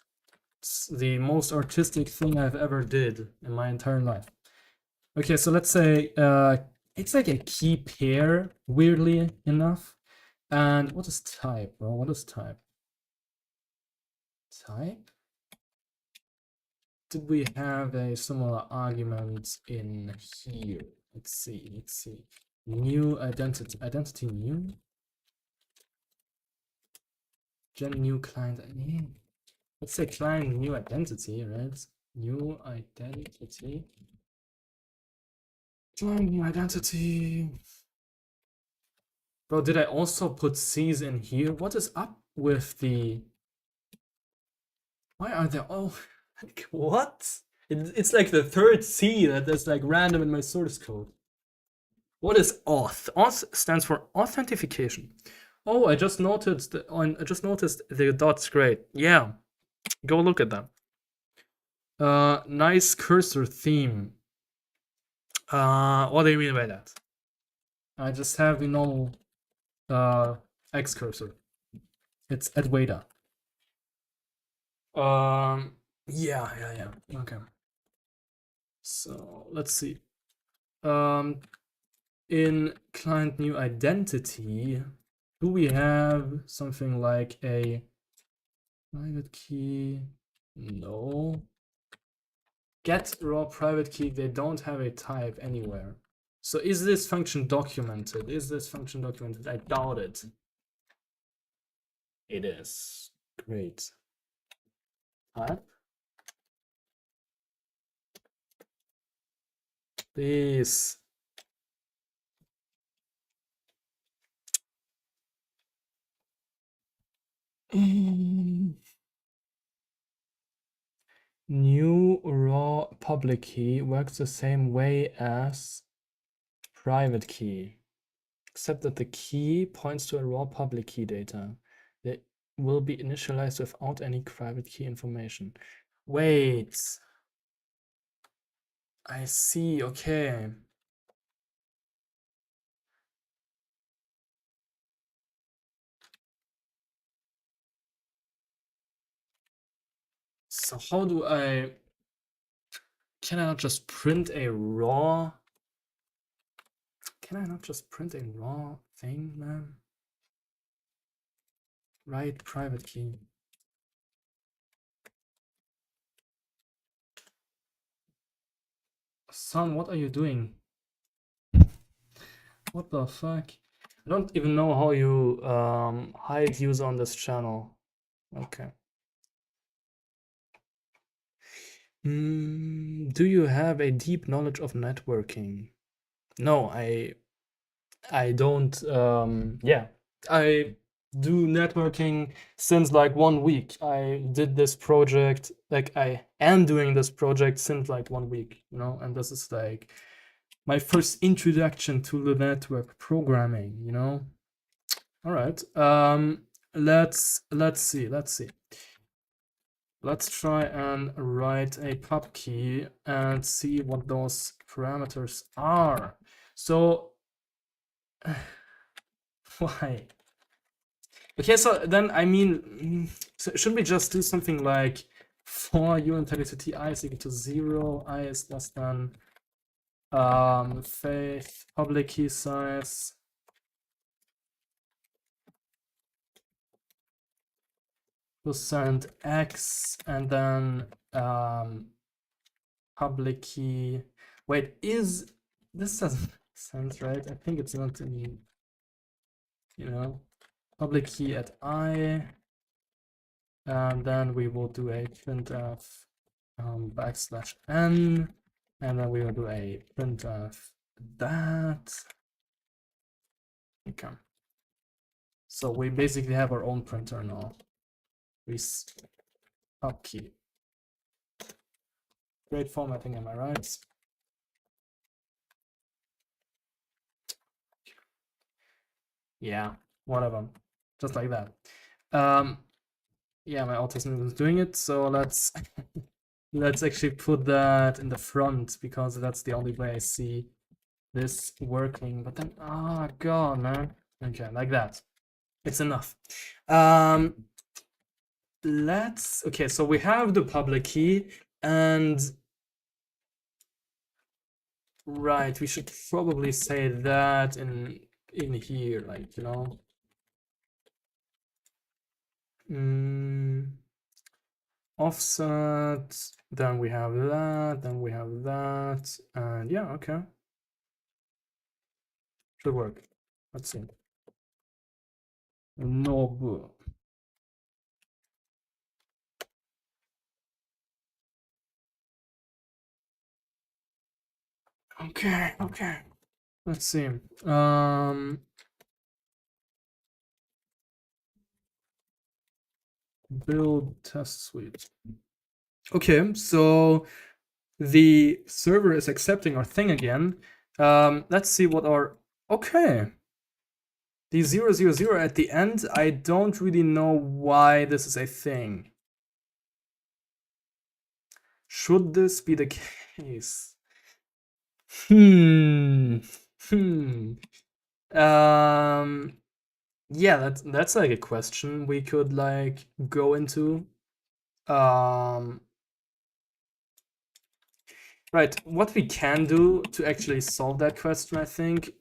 It's the most artistic thing I've ever did in my entire life. Okay, so let's say it's like a key pair, weirdly enough. And what is type, bro? What is type? Type? Did we have a similar argument in here? Let's see. New identity. Identity new? Gen new client. Let's say client new identity, right? New identity. Client new identity. Bro, did I also put C's in here? What is up with the... Why are they all... Like, what? It's like the third C that's like random in my source code. What is auth? Auth stands for authentication. Oh, I just noticed the dots. Great. Yeah, go look at them. Nice cursor theme. What do you mean by that? I just have the normal X cursor. It's Adwaita. Yeah. Okay. So let's see. In client new identity, do we have something like a private key? No. Get raw private key, they don't have a type anywhere. So is this function documented? I doubt it. It is. Great. Type. Please. New raw public key works the same way as private key, except that the key points to a raw public key data that will be initialized without any private key information. Wait. I see, okay. So how do I... Can I not just print a raw Can I not just print a raw thing, man? Write private key. Son, what are you doing? What the fuck? I don't even know how you hide user on this channel. Okay. Do you have a deep knowledge of networking? No, I don't. Yeah, I do networking since like 1 week. I did this project, like I am doing this project since like 1 week, you know, and this is like my first introduction to the network programming, you know. All right. Let's see. Let's try and write a pub key and see what those parameters are. So why? Okay, so then I mean, so should we just do something like for u intensity I is equal to 0, I is less than faith public key size percent x, and then public key. Wait, is this doesn't make sense, right? I think it's not in, you know, public key at I, and then we will do a printf backslash n, and then we will do a printf that. Okay. So we basically have our own printer now. We pub key. Great formatting, am I right? Yeah, whatever. Just like that. Yeah, my autism is doing it, so let's let's actually put that in the front because that's the only way I see this working. But then, oh god, man. Okay, like that. It's enough. Okay, so we have the public key, and right, we should probably say that in here, like, you know. Offset, then we have that, then we have that, and yeah, okay. Should work. Let's see. Nob. Okay, okay. Let's see. Build test suite. Okay, so the server is accepting our thing again. Let's see what our, okay. The 000 at the end, I don't really know why this is a thing. Should this be the case? Yeah, that's like a question we could like go into. Right, what we can do to actually solve that question, I think,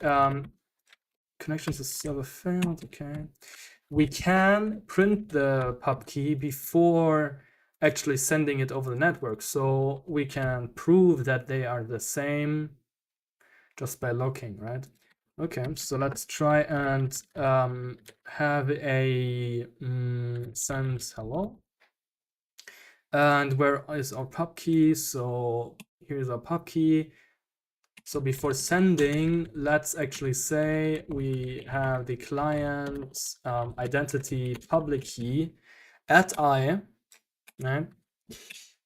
connections to server failed, okay. We can print the pub key before actually sending it over the network, so we can prove that they are the same just by looking, right? Okay, so let's try and have a send hello. And where is our pub key? So here's our pub key. So before sending, let's actually say we have the client identity public key at I, right?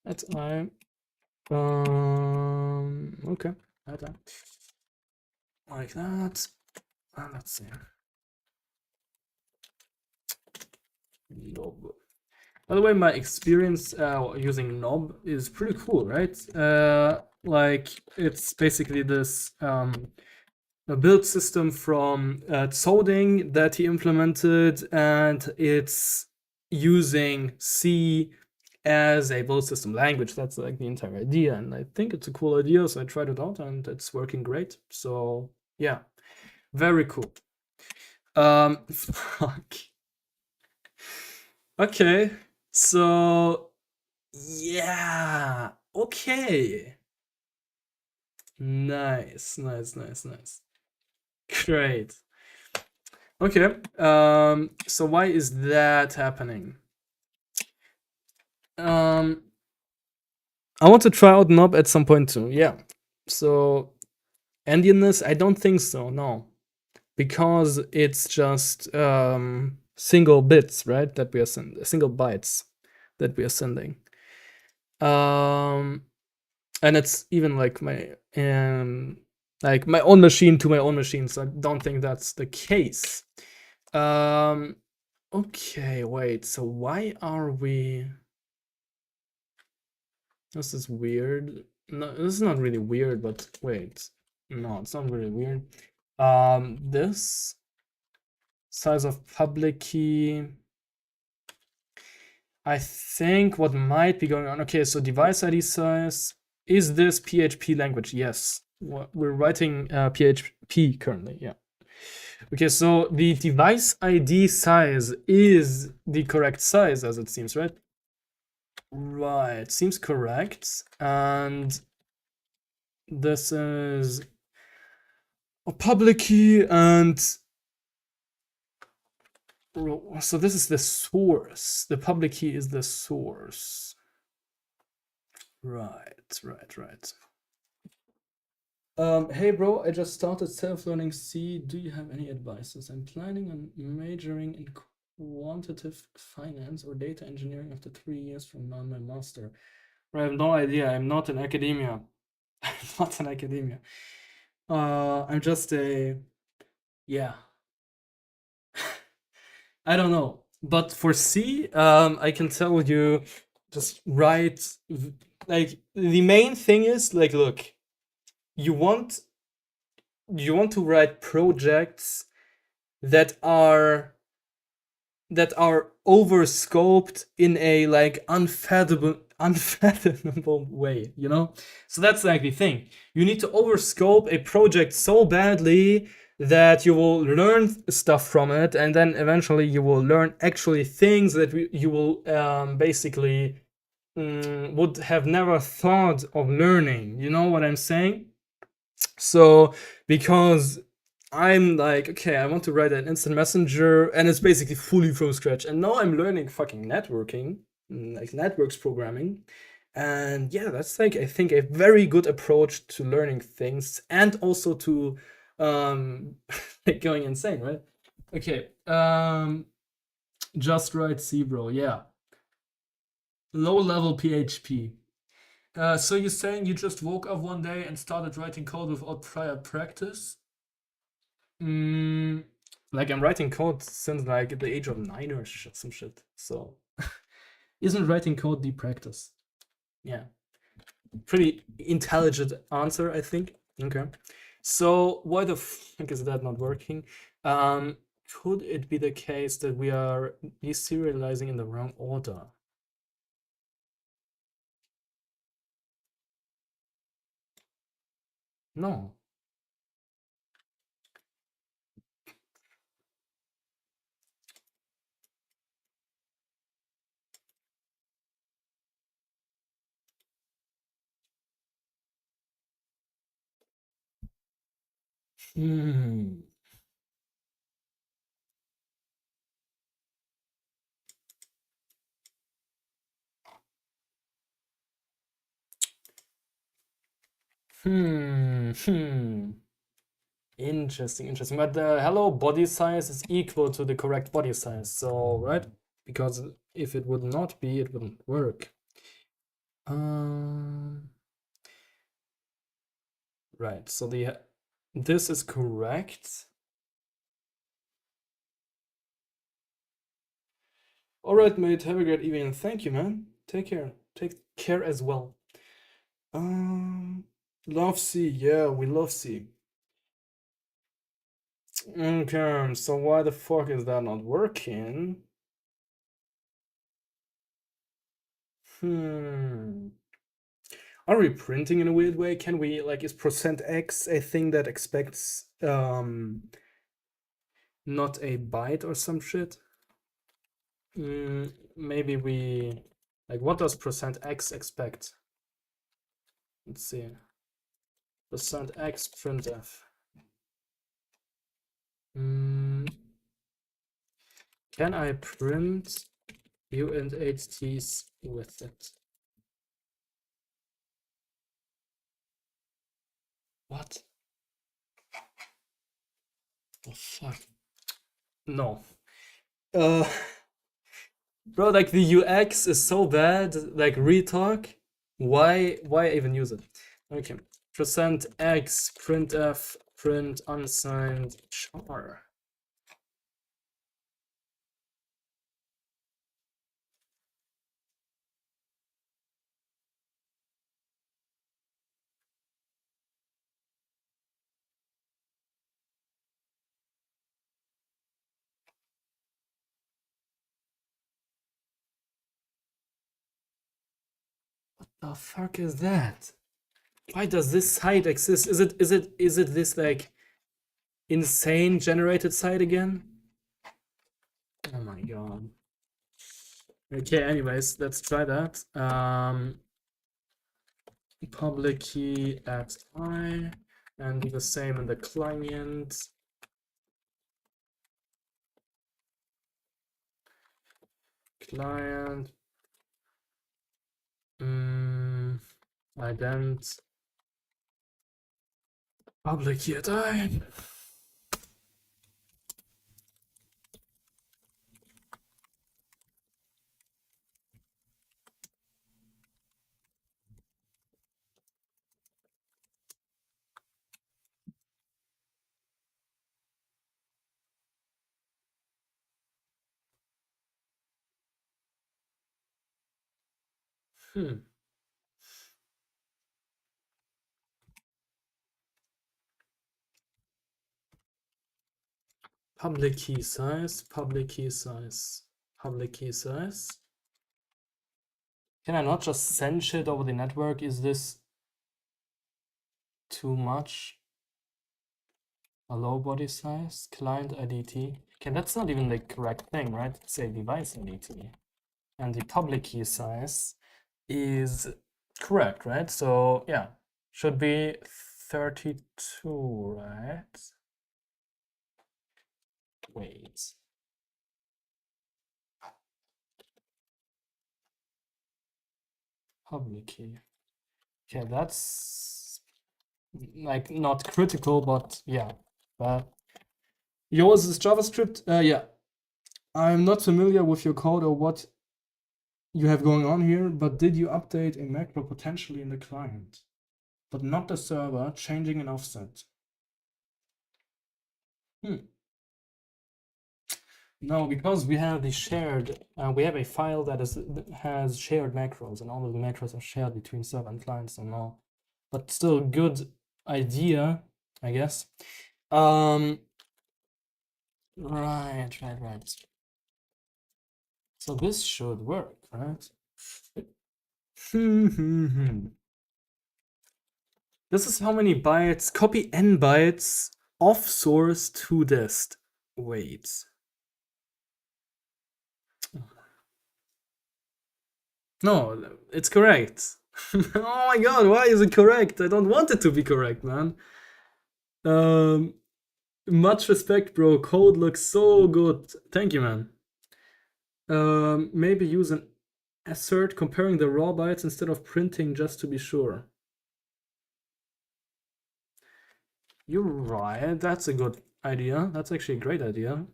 At I. Okay, at I. Like that. Let's see. Nob. By the way, my experience using Nob is pretty cool, right? Like it's basically this a build system from Zoding that he implemented, and it's using C as a build system language. That's like the entire idea, and I think it's a cool idea, so I tried it out and it's working great. So yeah, Very cool. Fuck. Okay. So yeah. Okay. Nice, nice, nice, nice. Great. Okay. So why is that happening? Um, I want to try out knob at some point too. Yeah. So endianness, I don't think so. No, because it's just single bits, right? That we are sending, single bytes that we are sending. And it's even like my own machine to my own machine. So I don't think that's the case. Okay, wait. So why are we? This is weird. No, this is not really weird, but wait. No, it's not really weird. This size of public key. I think what might be going on. Okay, so device ID size. Is this PHP language? Yes. We're writing PHP currently. Yeah. Okay, so the device ID size is the correct size as it seems, right? Right, seems correct. And this is a public key, and so this is the source. The public key is the source. Right, right, right. Hey bro, I just started self-learning C. Do you have any advices? I'm planning on majoring in quantitative finance or data engineering after 3 years from now in my master. I have no idea. I'm not in academia. I'm not in academia. I'm just a, yeah. I don't know. But for C, I can tell you just write, like, the main thing is, like, look, you want to write projects that are over scoped in a like unfathomable way, you know. So that's like the thing. You need to overscope a project so badly that you will learn stuff from it, and then eventually you will learn actually things that you will basically would have never thought of learning. You know what I'm saying? So because I'm like, okay, I want to write an instant messenger, and it's basically fully from scratch. And now I'm learning fucking networking, like networks programming. And yeah, that's like, I think, a very good approach to learning things and also to like going insane, right? Okay. Just write C, bro. Yeah. Low level PHP. So you're saying you just woke up one day and started writing code without prior practice? Mm, like I'm writing code since like the age of 9 or some shit. So isn't writing code the practice? Yeah, pretty intelligent answer, I think. Okay, so why the fuck is that not working? Um, could it be the case that we are deserializing in the wrong order? No. Hmm. Hmm. Interesting, interesting. But the hello body size is equal to the correct body size. So, right? Because if it would not be, it wouldn't work. Um, right. So this is correct. All right, mate. Have a great evening. Thank you, man. Take care. Take care as well. Um, love C. Yeah, we love C. Okay, so why the fuck is that not working? Hmm. Are we printing in a weird way? Can we like, is percent %x a thing that expects not a byte or some shit. Maybe we, like, what does %x expect? Let's see. %x printf. Can I print uint 8t's with it? What? Oh fuck. No. Bro, like the UX is so bad, like retalk. Why even use it? Okay. %x printf print unsigned char. The fuck is that? Why does this site exist? Is it this like insane generated site again? Oh my god. Okay, anyways, let's try that. Public key at I, and do the same in the client. Client ident public key at I. Public key size, public key size, public key size. Can I not just send shit over the network? Is this too much? A low body size, client IDT. Okay, that's not even the correct thing, right? It's a device IDT. And the public key size is correct, right? So yeah, should be 32, right? Wait. Public key. Okay, that's like not critical, but yeah. Yours is JavaScript? Yeah. I'm not familiar with your code or what you have going on here, but did you update a macro potentially in the client, but not the server, changing an offset? No, because we have the shared, we have a file that has shared macros, and all of the macros are shared between server and clients and all. But still, good idea, I guess. Right. So this should work, right? This is how many bytes. Copy n bytes off source to dist. Wait. No, it's correct. Oh my god, why is it correct? I don't want it to be correct, man. Much respect, bro. Code looks so good. Thank you, man. Maybe use an assert comparing the raw bytes instead of printing just to be sure. You're right. That's a good idea. That's actually a great idea.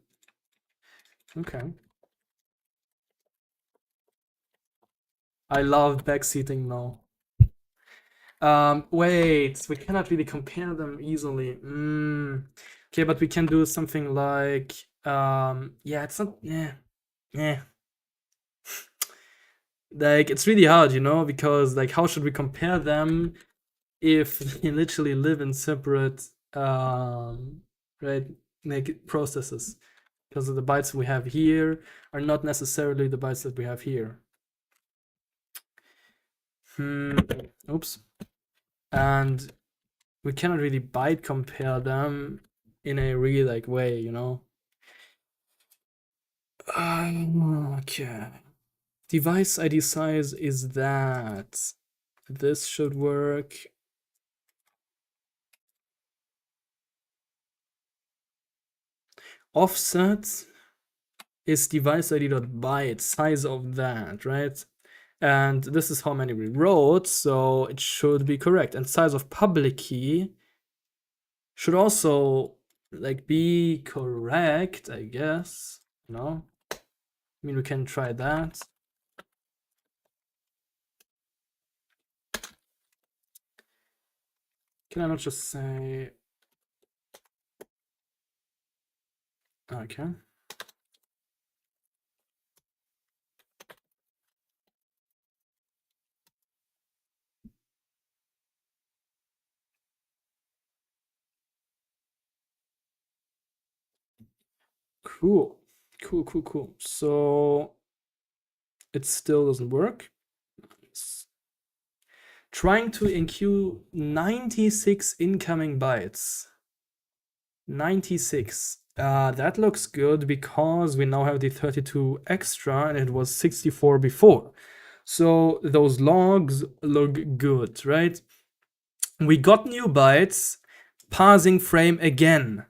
Okay. I love backseating now. Wait, we cannot really compare them easily. Okay, but we can do something like, yeah, it's not, yeah. Like, it's really hard, because, like, how should we compare them if they literally live in separate, right, like, processes? Because the bytes we have here are not necessarily the bytes that we have here. Oops. And we cannot really byte compare them in a really like way, Okay. Device ID size is that. This should work. Offset is device ID.byte, size of that, right? And this is how many we wrote, so it should be correct. And size of public key should also like be correct, I guess. No? I mean, we can try that. Can I not just say... Okay. Cool. Cool. So it still doesn't work. It's trying to enqueue 96 incoming bytes. 96. That looks good because we now have the 32 extra and it was 64 before. So those logs look good, right? We got new bytes, parsing frame again.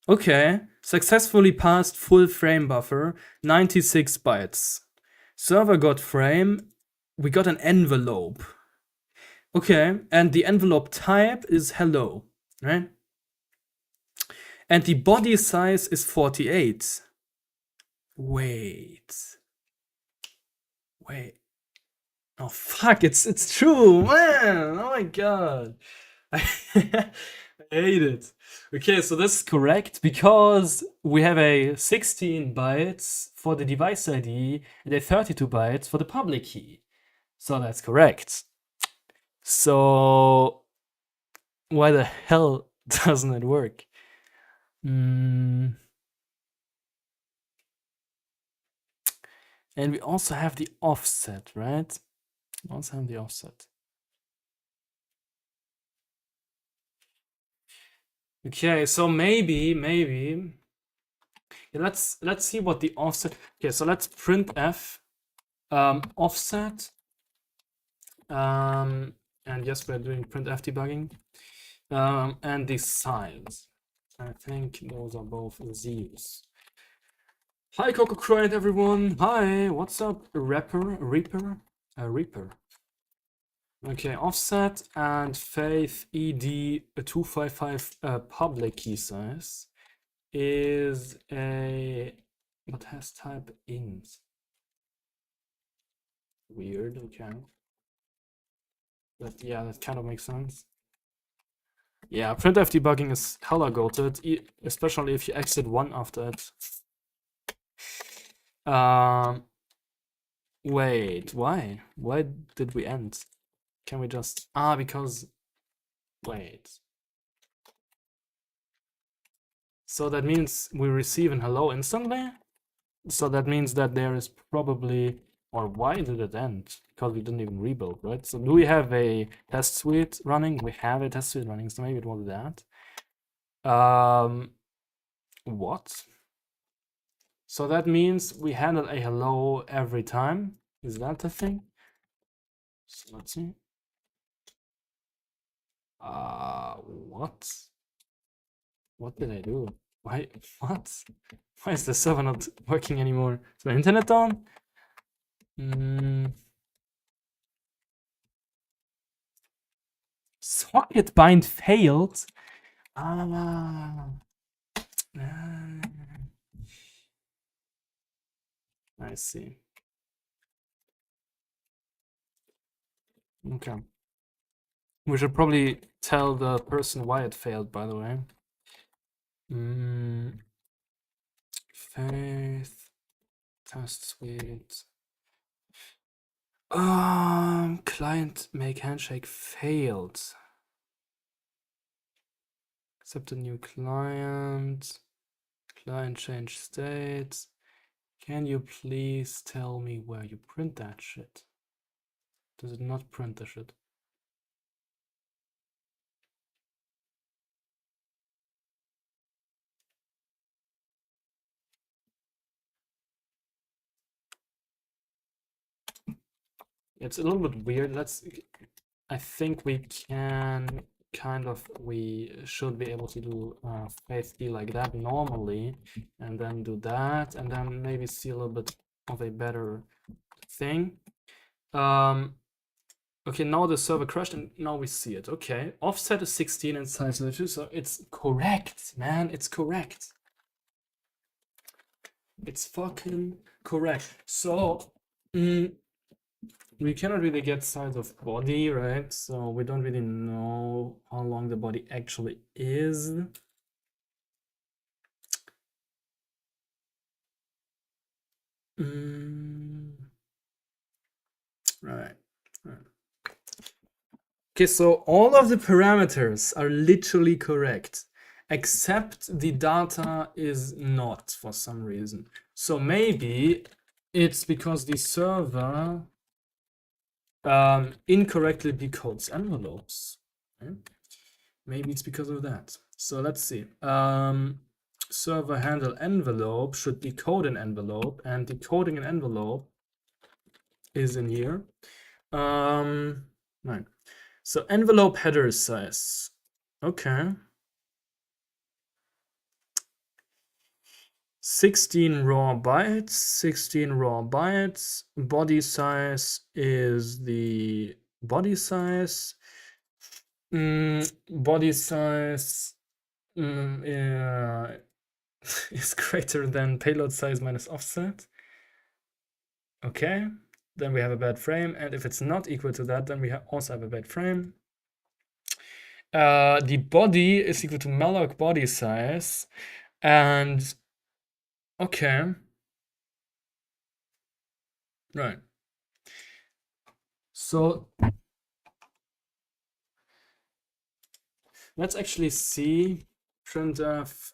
Okay, successfully passed full frame buffer, 96 bytes. Server got frame, we got an envelope. Okay, and the envelope type is hello, right? And the body size is 48. Wait. Oh fuck, it's true, man. Oh my god. I hate it. Okay, so this is correct because we have a 16 bytes for the device ID and a 32 bytes for the public key. So that's correct. So why the hell doesn't it work? And we also have the offset, right? We also have the offset. Okay, so maybe yeah, let's see what the offset. Okay, so let's printf offset. And yes, we're doing printf debugging. And the size. I think those are both zeros. Hi, Coco Cried, everyone. Hi, what's up, Reaper? Okay, offset and faith ed 255 public key size is a what has type int. Weird, okay. But yeah, that kind of makes sense. Yeah, printf debugging is hella goated, especially if you exit one after it. Wait, why? Why did we end? Can we just... because... Wait. So that means we receive an hello instantly? So that means that there is probably... Or why did it end? Because we didn't even rebuild, right? So do we have a test suite running? We have a test suite running, so maybe it was that. What? So that means we handle a hello every time. Is that the thing? So let's see. What? What did I do? Why? What? Why is the server not working anymore? Is my internet down? Socket bind failed. I see. Okay. We should probably tell the person why it failed, by the way. Faith. Test suite. Client make handshake failed. Accept a new client. Client change state. Can you please tell me where you print that shit? Does it not print the shit? It's a little bit weird. I think we should be able to do faith key like that normally, and then do that, and then maybe see a little bit of a better thing. Okay, now the server crashed and now we see it. Okay, offset is 16 and size 32, so it's correct, man. It's correct. It's fucking correct. So, we cannot really get size of body, right? So we don't really know how long the body actually is. Right. Okay, so all of the parameters are literally correct, except the data is not for some reason. So maybe it's because the server incorrectly decodes envelopes. Okay? Maybe it's because of that. So let's see. Server handle envelope should decode an envelope, and decoding an envelope is in here. Right. So envelope header size. Okay. 16 raw bytes, 16 raw bytes. Body size is the body size. Body size is greater than payload size minus offset. Okay, then we have a bad frame, and if it's not equal to that, then we also have a bad frame. The body is equal to malloc body size, and okay, right. So let's actually see printf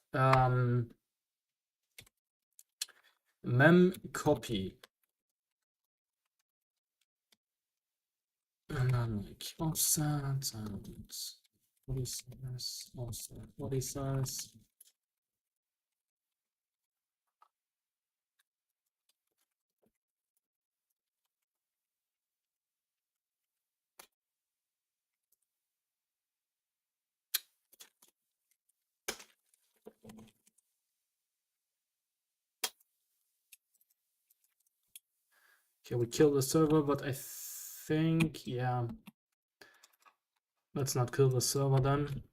mem copy. And then like offset and body size, offset body size. Okay, we kill the server, but I think, yeah, let's not kill the server then.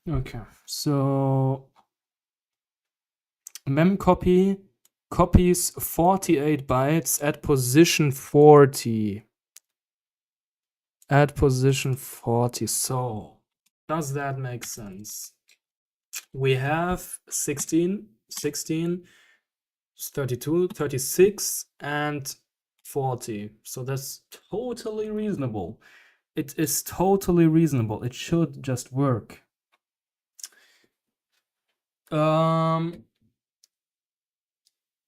Okay, so memcopy copies 48 bytes at position 40. At position 40. So, does that make sense? We have 16, 32, 36, and 40. So that's totally reasonable. It is totally reasonable. It should just work.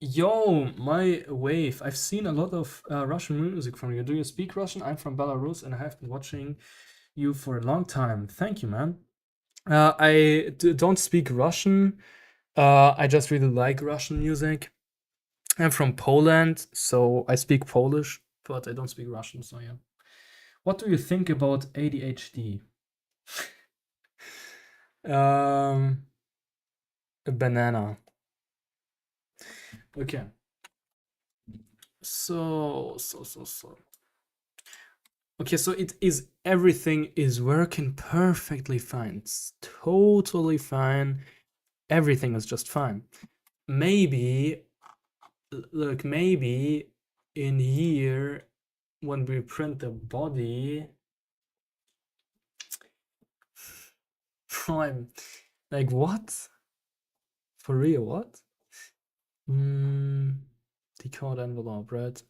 Yo, my wave. I've seen a lot of Russian music from you. Do you speak Russian? I'm from Belarus and I have been watching you for a long time. Thank you, man. I don't speak Russian. I just really like Russian music. I'm from Poland, so I speak Polish, but I don't speak Russian, so yeah. What do you think about ADHD? A banana. Okay. So. Okay, so everything is working perfectly fine. It's totally fine. Everything is just fine. Maybe, look, maybe in here, when we print the body, prime, like what? For real, what? Decode envelope, right?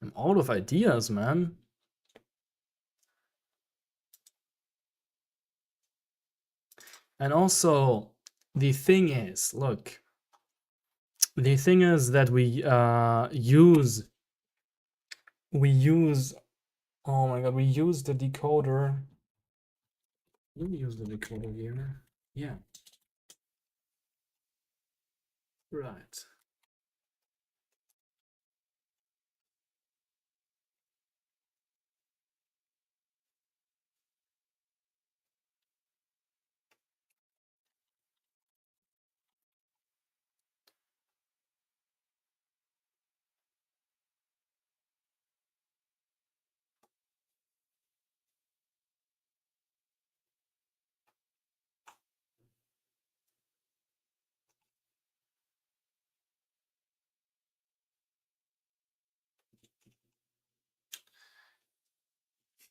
I'm out of ideas, man. And also, the thing is, look, The thing is that we use oh my god, we use the decoder. Let me use the decoder here. Yeah. Right.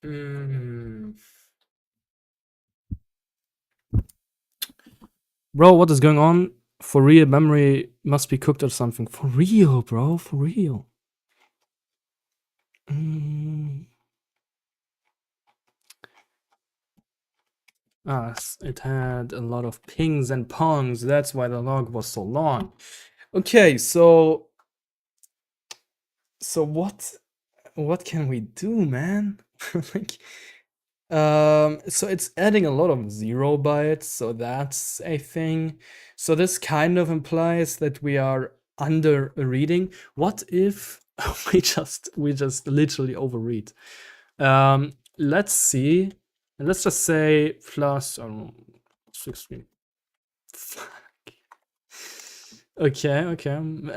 Mm. Bro, what is going on? For real, memory must be cooked or something. For real, bro. For real. Mm. It had a lot of pings and pongs. That's why the log was so long. Okay, so what can we do, man? Like, so it's adding a lot of 0 bytes, so that's a thing. So this kind of implies that we are under reading. What if we just literally overread? Let's see. And let's just say plus, I don't know, 16. Fuck. Okay.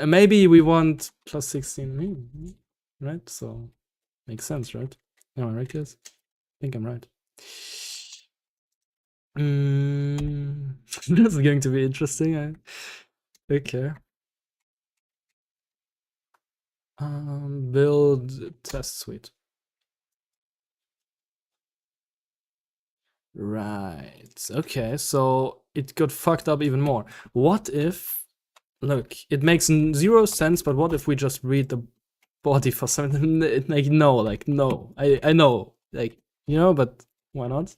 Maybe we want plus 16, right? So makes sense, right? Am I right, guys? I think I'm right. This is going to be interesting. Okay. Build test suite. Right. Okay, so it got fucked up even more. What if, look, it makes 0 sense, but what if we just read the body for something? Like, no, I know, like, but why not?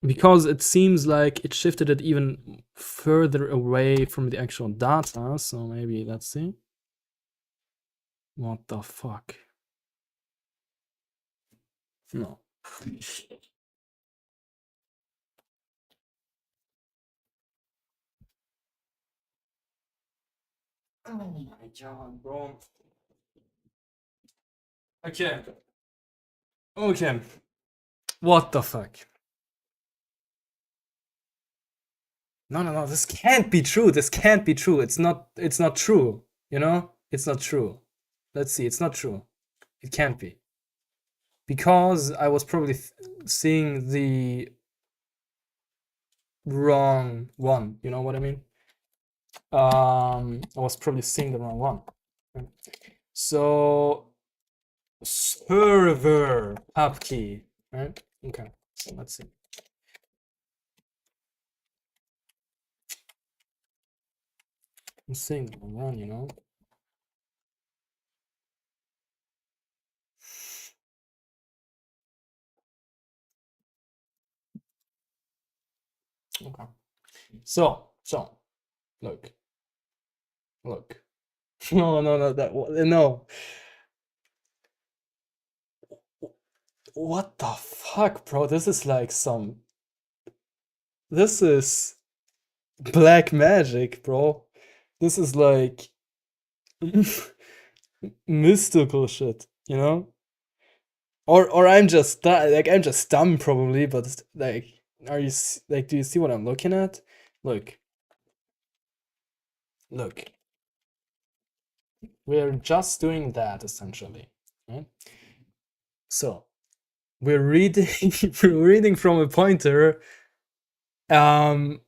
Because it seems like it shifted it even further away from the actual data, so maybe let's see. What the fuck? No. Oh my god, bro. Okay. What the fuck? No. This can't be true. This can't be true. It's not true. It's not true. Let's see. It's not true. It can't be. Because I was probably seeing the wrong one. You know what I mean? I was probably seeing the wrong one. So server pub key, right? Okay. So let's see. I'm seeing the wrong one, Okay. So look. No, no. What the fuck, bro? This is like this is black magic, bro. This is like mystical shit, Or I'm just I'm just dumb probably, but like, do you see what I'm looking at? Look, look. We're just doing that essentially, right? So we're reading we're reading from a pointer, right?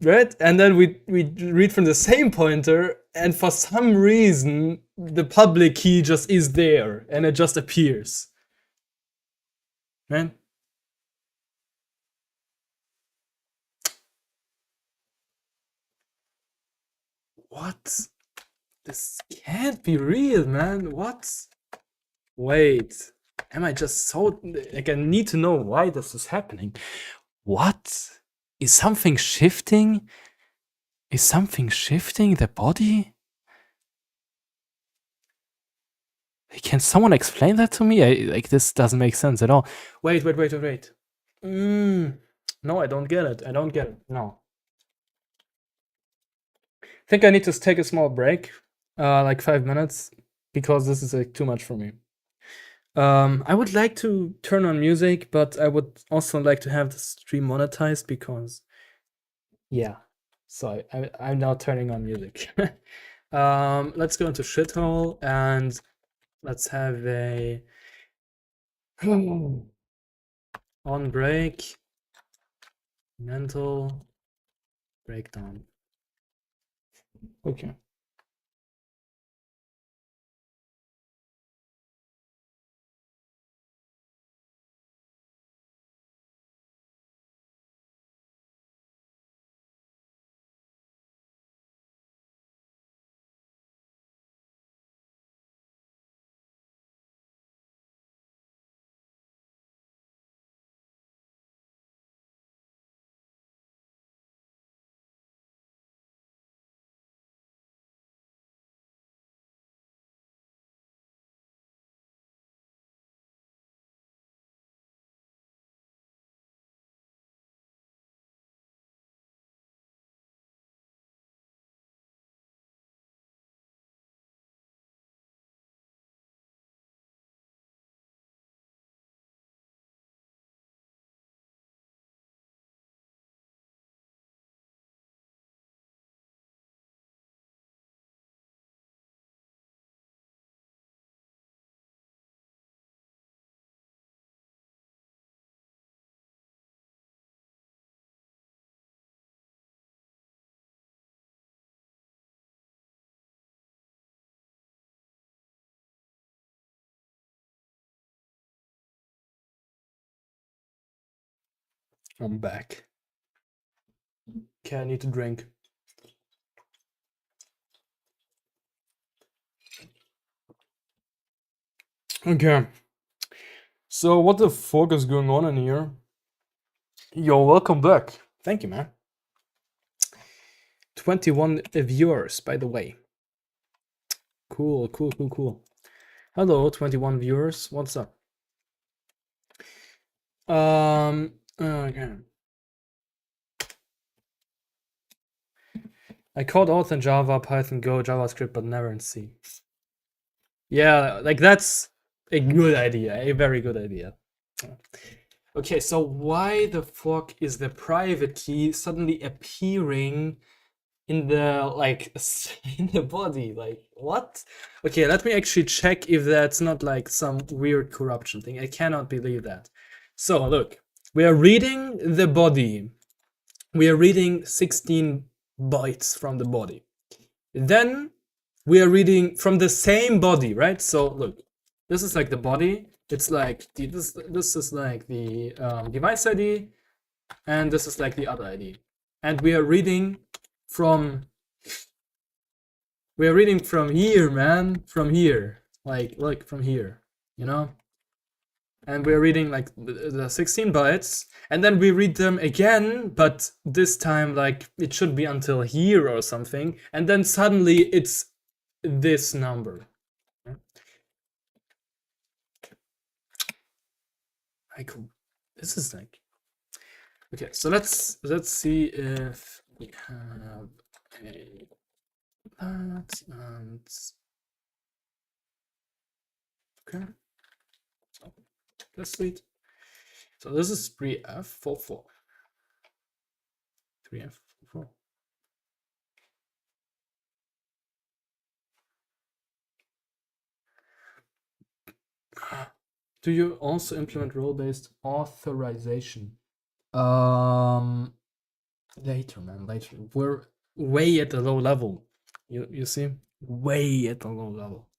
And then we read from the same pointer, and for some reason the public key just is there and it just appears, right? What? This can't be real, man. What? Wait. Am I just so like, I need to know why this is happening. What? Is something shifting Is something shifting the body? Can someone explain that to me? Like, this doesn't make sense at all. Wait. No, I don't get it. No. I think I need to take a small break, like 5 minutes, because this is like too much for me. I would like to turn on music, but I would also like to have the stream monetized because, yeah. So I'm now turning on music. Let's go into shithole and let's have a on break mental breakdown. Okay. I'm back. Okay, I need to drink. Okay. So what the fuck is going on in here? Yo, welcome back. Thank you, man. 21 viewers, by the way. Cool. Hello, 21 viewers. What's up? Okay. I code Auth in Java, Python, Go, JavaScript, but never in C. Yeah, like that's a good idea, a very good idea. Okay, so why the fuck is the private key suddenly appearing in the like in the body? Like what? Okay, let me actually check if that's not like some weird corruption thing. I cannot believe that. So look, we are reading the body. We are reading 16 bytes from the body. Then we are reading from the same body, right? So look, this is like the body. It's like this is like the device ID, and this is like the other ID, and we are reading from here, man, from here, like from here, you know. And we're reading like the 16 bytes, and then we read them again, but this time like it should be until here or something, and then suddenly it's this number. Like this is like okay. So let's see if we have a that and okay. So let's read. So this is 3F44. 3F44. Do you also implement role-based authorization? Later, man, later. We're way at the low level. You see? Way at the low level.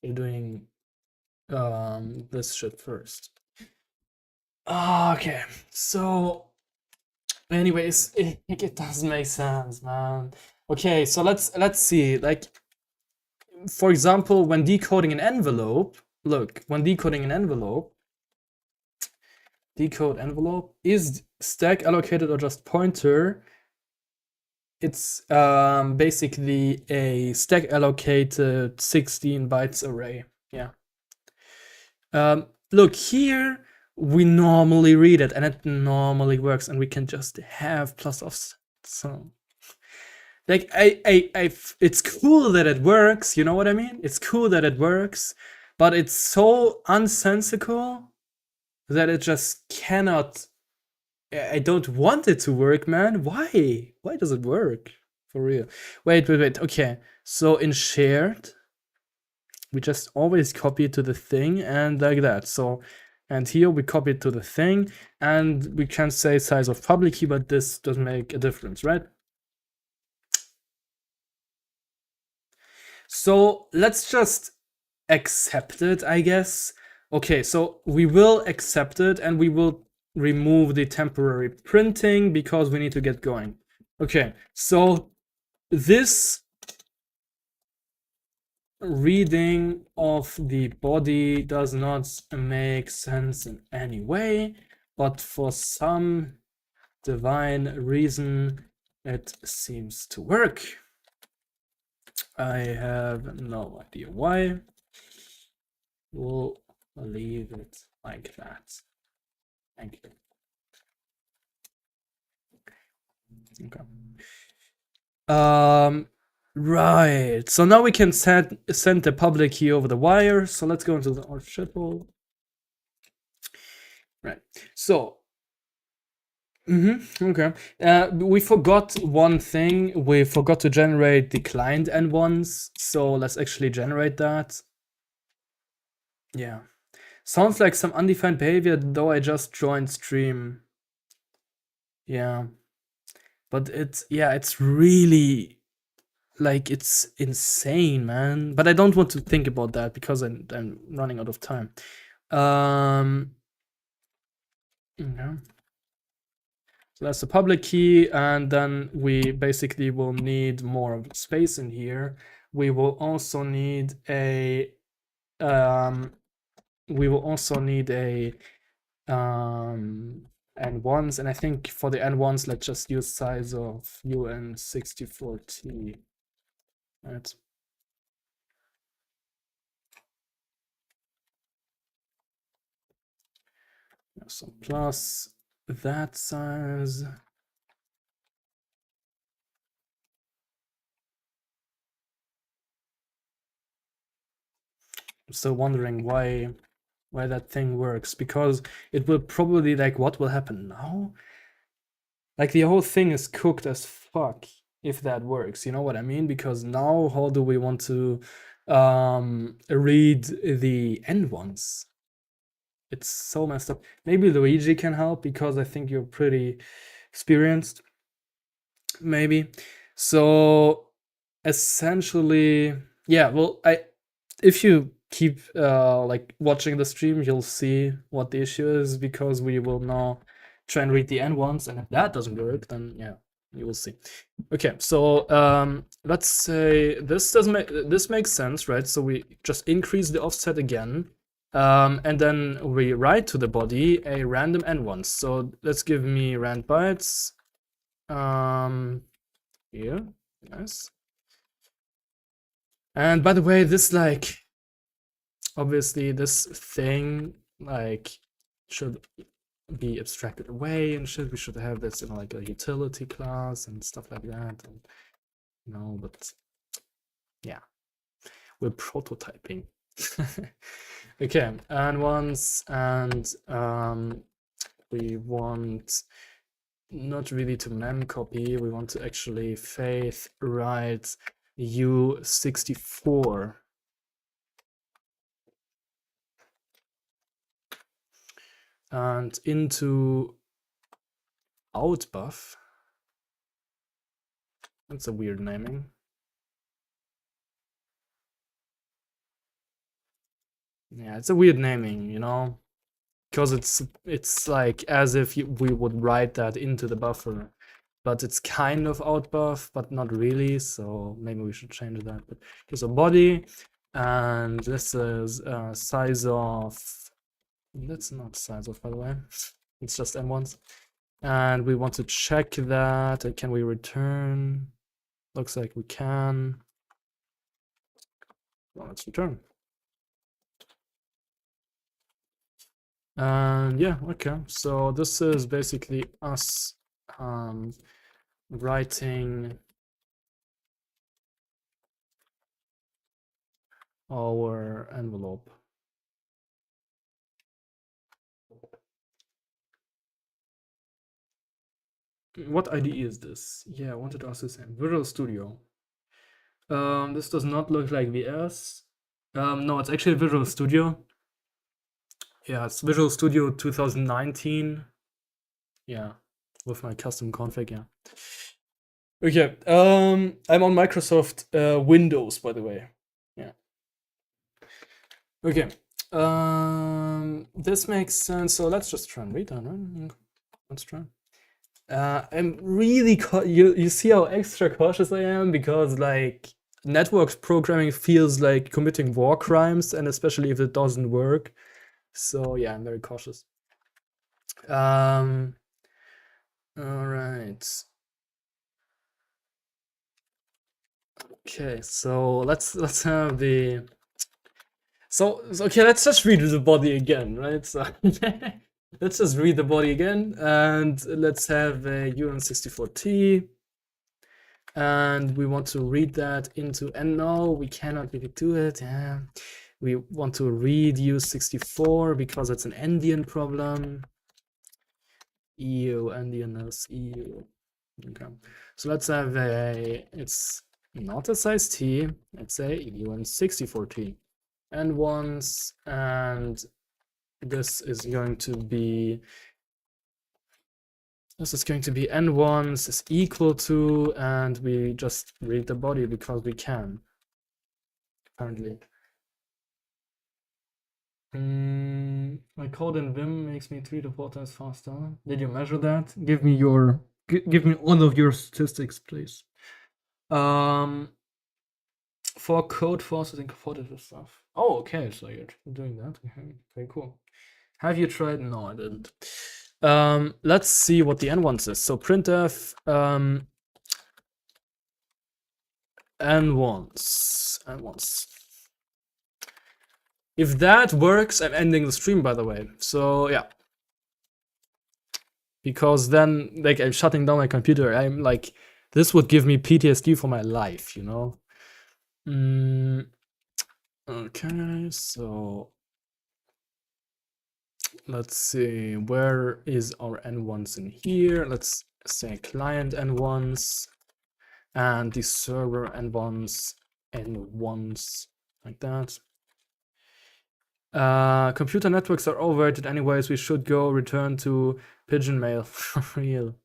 You're doing this shit first. Okay, so anyways, it doesn't make sense, man. Okay, so let's see. Like, for example, when decoding an envelope, look, when decoding an envelope, decode envelope, is stack allocated or just pointer? it's basically a stack allocated 16 bytes array. Yeah. Look here, we normally read it and it normally works, and we can just have plus offset. So like it's cool that it works, you know what I mean? It's cool that it works, but it's so unsensical that it just cannot. I don't want it to work, man. Why? Why does it work? For real. Wait. Okay. So in shared, we just always copy it to the thing and like that. So, and here we copy it to the thing, and we can say size of public key, but this doesn't make a difference, right? So let's just accept it, I guess. Okay, so we will accept it and we will remove the temporary printing because we need to get going. Okay, so this reading of the body does not make sense in any way, but for some divine reason it seems to work. I have no idea why. We'll leave it like that. Thank you. Okay. Right. So now we can send the public key over the wire. So let's go into the Auth shithole. Right. So. Okay. We forgot one thing. We forgot to generate the client N1s. So let's actually generate that. Yeah. Sounds like some undefined behavior, though I just joined stream. Yeah. But it's really, like, it's insane, man. But I don't want to think about that because I'm running out of time. Yeah. So that's the public key, and then we basically will need more space in here. We will also need a N1s, and I think for the N1s, let's just use size of UN64T. Right. So plus that size. I'm still wondering why that thing works, because it will probably, like, what will happen now? Like, the whole thing is cooked as fuck if that works, you know what I mean? Because now how do we want to read the N1s? It's so messed up. Maybe Luigi can help because I think you're pretty experienced. Maybe. So essentially, yeah, well, if you keep like watching the stream, you'll see what the issue is, because we will now try and read the N1s, and if that doesn't work, then yeah, you will see. Okay, so let's say this makes sense, right? So we just increase the offset again, and then we write to the body a random N1. So let's give me rand bytes. Here, nice. And by the way, this, like, obviously this thing, like, should be abstracted away and shit. We should have this in like a utility class and stuff like that. And, you know, but yeah, we're prototyping. Okay, and once, and we want not really to mem copy, we want to actually faith write U64. And into outbuff. That's a weird naming. Yeah, it's a weird naming, you know, because it's like as if we would write that into the buffer, but it's kind of outbuff, but not really. So maybe we should change that. But here's a body, and this is size of. That's not size of, by the way. It's just N1s. And we want to check that. Can we return? Looks like we can. Well, let's return. And yeah, okay. So this is basically us writing our envelope. What IDE is this? Yeah, I wanted to ask the same. Visual Studio. This does not look like VS. No, it's actually Visual Studio. Yeah, it's Visual Studio 2019. Yeah, with my custom config, yeah. Okay, I'm on Microsoft Windows, by the way. Yeah. Okay. This makes sense. So let's just try and read that, right? Let's try. I'm really you see how extra cautious I am, because like network programming feels like committing war crimes, and especially if it doesn't work. So yeah, I'm very cautious. All right. Okay, so let's have the okay, let's just read the body again, right? So let's just read the body again, and let's have a UM64T, and we want to read that into, and no, we cannot really do it. Yeah. We want to read U64 because it's an endian problem. EU, endianness, EU. Okay, so let's have it's not a size T, let's say UM64T. And ones, and this is going to be n1s is equal to, and we just read the body because we can, apparently. My code in Vim makes me 3 to 4 times faster. Did you measure that? Give me all of your statistics, please. For code forces and competitive stuff. Oh, okay, so you're doing that. Okay, very cool. Have you tried? No, I didn't. Let's see what the n1s is. So printf n1s. If that works, I'm ending the stream, by the way. So yeah, because then like I'm shutting down my computer. I'm like, this would give me PTSD for my life, you know. Okay, so let's see, where is our n1s in here? Let's say client n1s and the server n1s like that. Computer networks are overrated anyways. We should go return to pigeon mail for real.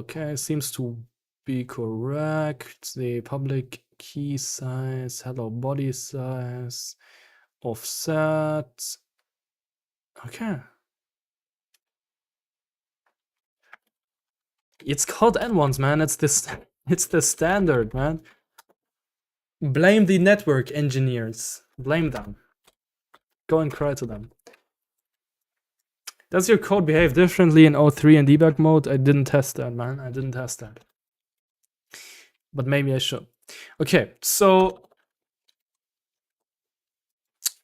Okay, seems to be correct. The public key size, hello body size, offset. Okay. It's called n1s, man. It's the standard, man. Blame the network engineers. Blame them. Go and cry to them. Does your code behave differently in O3 and debug mode? I didn't test that, man. I didn't test that. But maybe I should. Okay, so...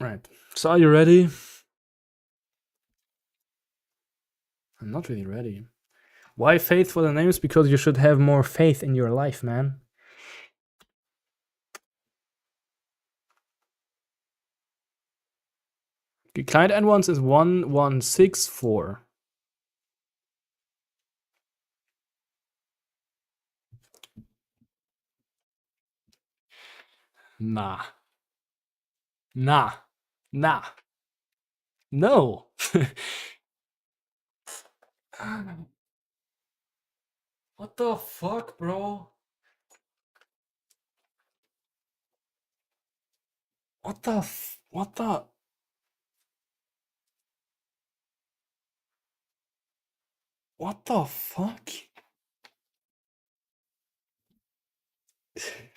Right. So are you ready? I'm not really ready. Why faith for the names? Because you should have more faith in your life, man. The client n1s is 1164. Nah. No. What the fuck, bro? What the fuck?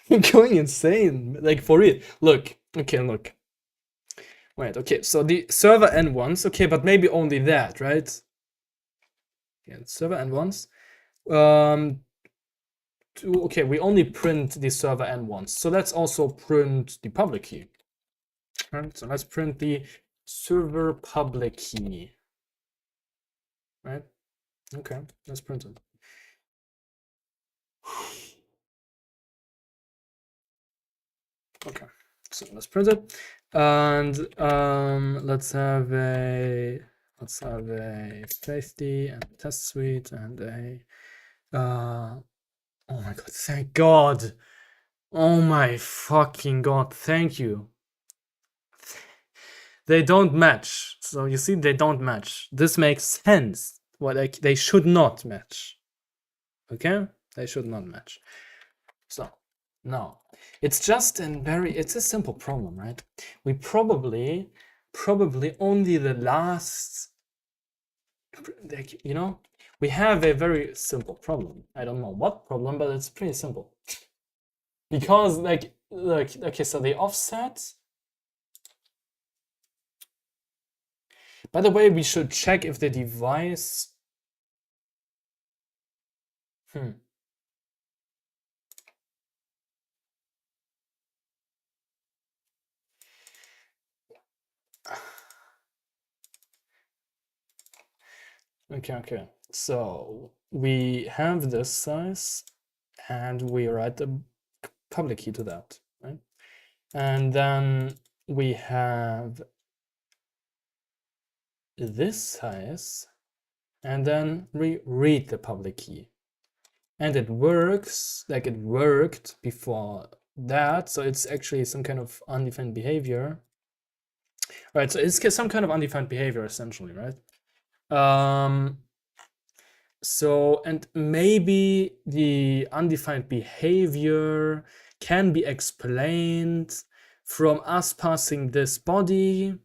I'm going insane. Like, for real. Look. Okay, look. Wait, okay, so the server end once, okay, but maybe only that, right? Yeah, server end once. Okay, we only print the server end once, so let's also print the public key. Right, so let's print the server public key. Right? Okay, let's print it. Okay, so let's print it, and let's have a 50 and test suite and a oh my god, thank God. Oh my fucking God, thank you. They don't match. So you see, they don't match. This makes sense. Well, like, they should not match. Okay? They should not match. So, no. It's just it's a simple problem, right? We probably only the last, like, you know, we have a very simple problem. I don't know what problem, but it's pretty simple. Because, like, look, okay, so the offset. By the way, we should check if the device. Okay. So we have this size, and we write the public key to that, right? And then we have this size, and then we read the public key. And it works like it worked before that, so it's actually some kind of undefined behavior. Right, so it's some kind of undefined behavior essentially, right? So, and maybe the undefined behavior can be explained from us passing this body,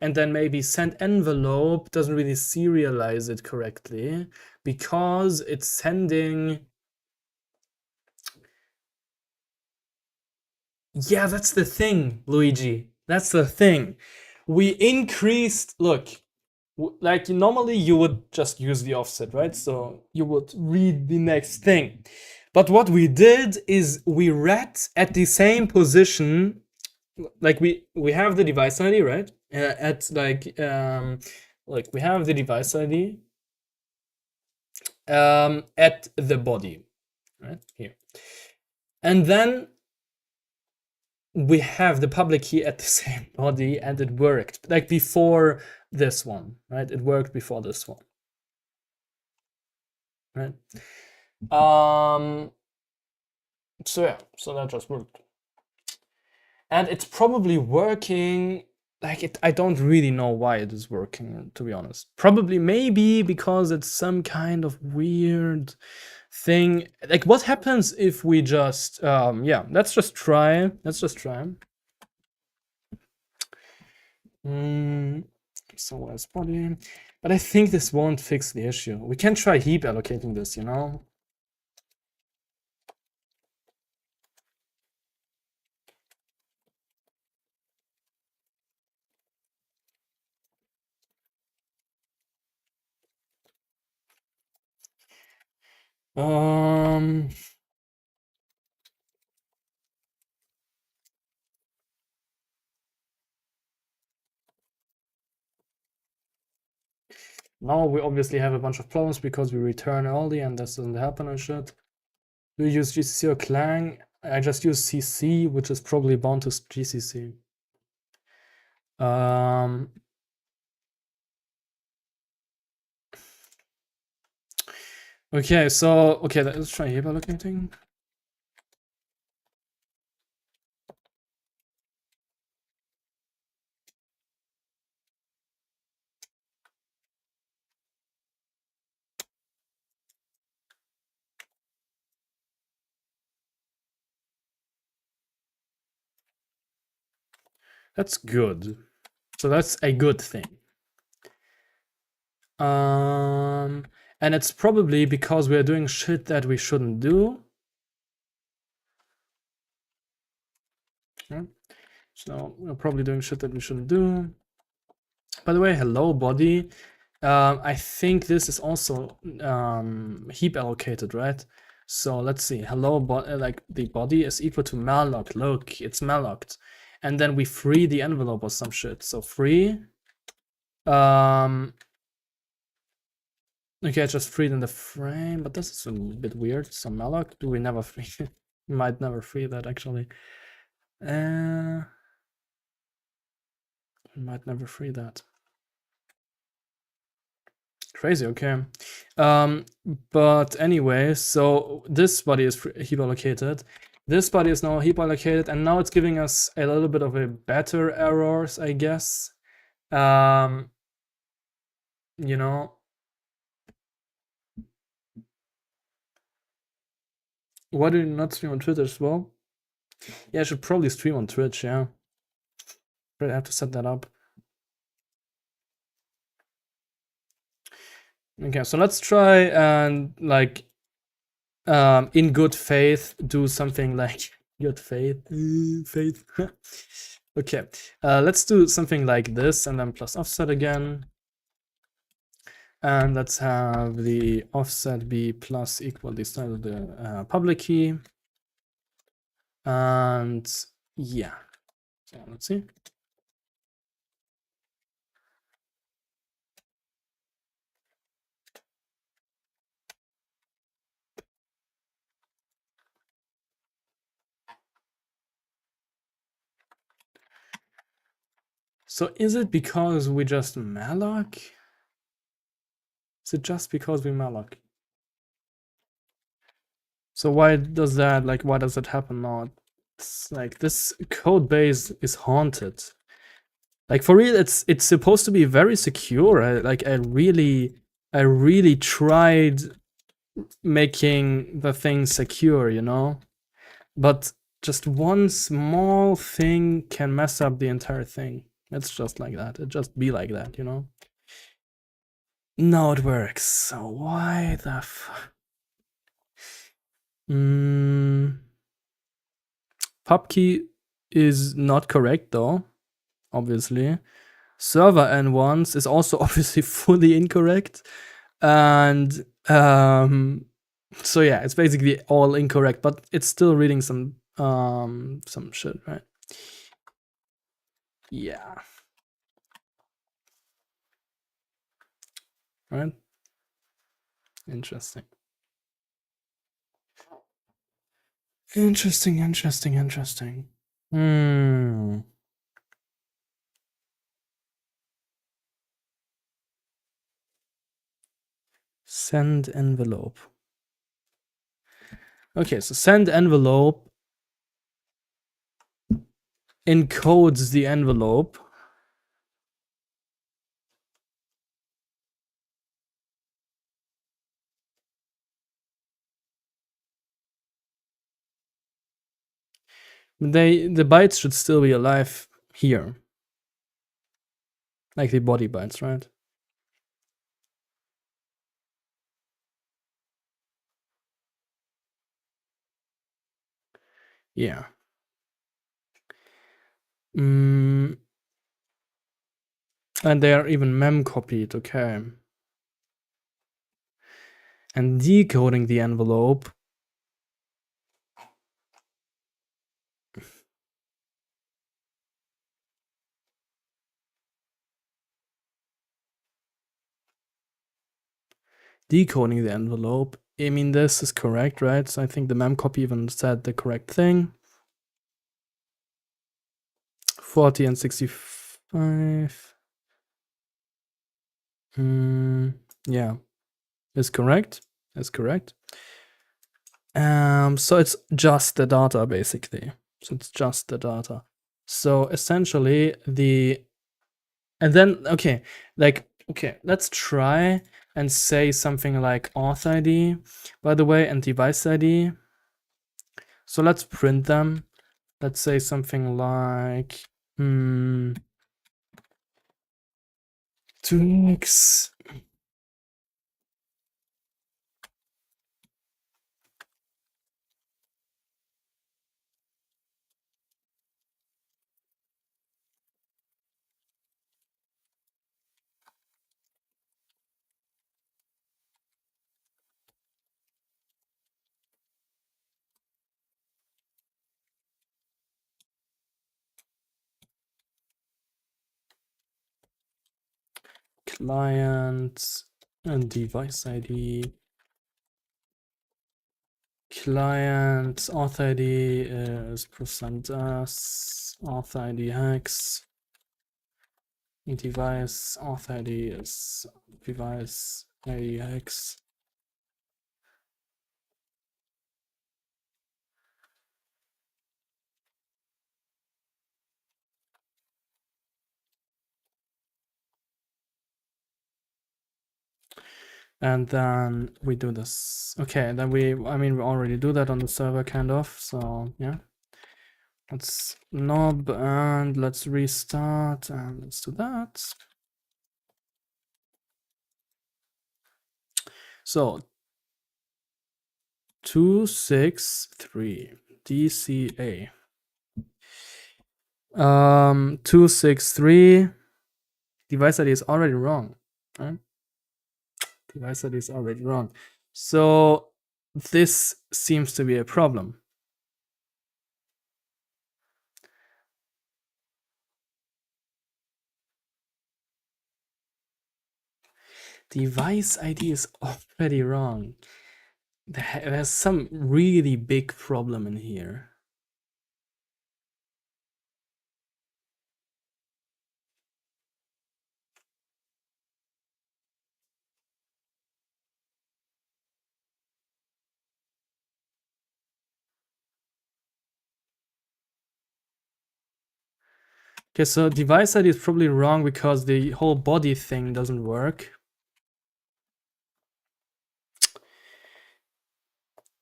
and then maybe send envelope doesn't really serialize it correctly because it's sending. Yeah, that's the thing, Luigi. That's the thing. We increased, look, like normally you would just use the offset, right? So you would read the next thing. But what we did is we read at the same position, like we have the device ID, right? At like we have the device ID at the body, right here, and then we have the public key at the same body, and it worked like before this one, right? It worked before this one, right? So yeah, so that just worked, and it's probably working. Like I don't really know why it is working, to be honest. Probably maybe because it's some kind of weird thing. Like, what happens if we just yeah, let's just try. So where's body? But I think this won't fix the issue. We can try heap allocating this, you know? Now we obviously have a bunch of problems because we return early and this doesn't happen and shit. Do you use GCC or Clang? I just use CC, which is probably bound to GCC. Okay, so okay, let's try heap allocating. That's good. So that's a good thing. And it's probably because we're doing shit that we shouldn't do. Yeah. So we're probably doing shit that we shouldn't do. By the way, hello body. I think this is also heap allocated, right? So let's see. Hello, like the body is equal to malloc. Look, it's mallocked, and then we free the envelope or some shit. So free. Okay, I just freed in the frame, but this is a bit weird. So malloc, do we never free? We might never free that actually. We might never free that. Crazy, okay. But anyway, so this body is heap allocated. This body is now heap allocated, and now it's giving us a little bit of a better errors, I guess. You know, why do you not stream on Twitch as well? Yeah, I should probably stream on Twitch, yeah. But I have to set that up. Okay, so let's try and like in good faith do something like good faith. Faith. Okay, let's do something like this and then plus offset again. And let's have the offset be plus equal the style of the public key. And yeah, so let's see. So is it because we just malloc? Is it just because we malloc? So why does that, like, why does it happen now? It's like this code base is haunted. Like for real, it's supposed to be very secure. I really tried making the thing secure, you know? But just one small thing can mess up the entire thing. It's just like that. It just be like that, you know? No, it works. So why the f... Pub key is not correct though, obviously. Server n1s is also obviously fully incorrect. And so yeah, it's basically all incorrect, but it's still reading some shit, right? Yeah. Right? Interesting. Interesting. Send envelope. Okay, so send envelope encodes the envelope. The bytes should still be alive here. Like the body bytes, right? Yeah. And they are even mem copied, okay. And decoding the envelope. Decoding the envelope. I mean, this is correct, right? So I think the mem copy even said the correct thing. 40 and 65. Yeah, is correct. Is correct. So it's just the data basically. So it's just the data. So essentially and then okay, let's try and say something like auth ID, by the way, and device ID. So let's print them. Let's say something like 2x client and device ID. Client auth ID is %s, auth ID hex. Device auth ID is device ID hex. And then we do this. Okay, then we already do that on the server kind of, so yeah. Let's knob and let's restart and let's do that. So 263 DCA. 263 device ID is already wrong, right? Device ID is already wrong. So this seems to be a problem. Device ID is already wrong. There's some really big problem in here. Okay, so device ID is probably wrong because the whole body thing doesn't work.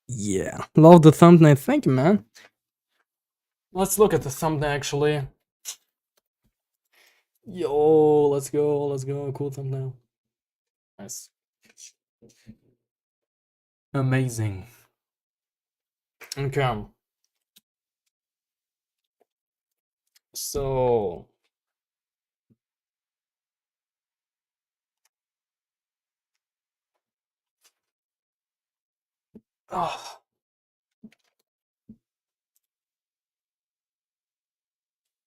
Yeah, love the thumbnail. Thank you, man. Let's look at the thumbnail actually. Yo, let's go. Cool thumbnail. Nice. Amazing. Okay. So oh.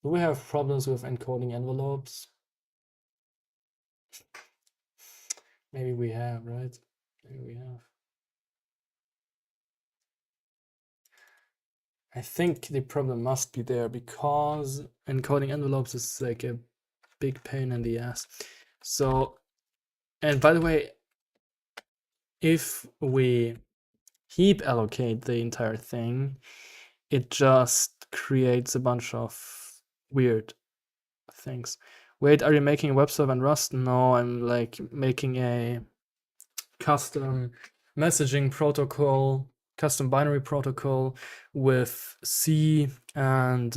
Do we have problems with encoding envelopes? Maybe we have, right? Maybe we have. I think the problem must be there because encoding envelopes is like a big pain in the ass. So, and by the way, if we heap allocate the entire thing, it just creates a bunch of weird things. Wait, are you making a web server in Rust? No, I'm like making a custom messaging protocol, custom binary protocol with C and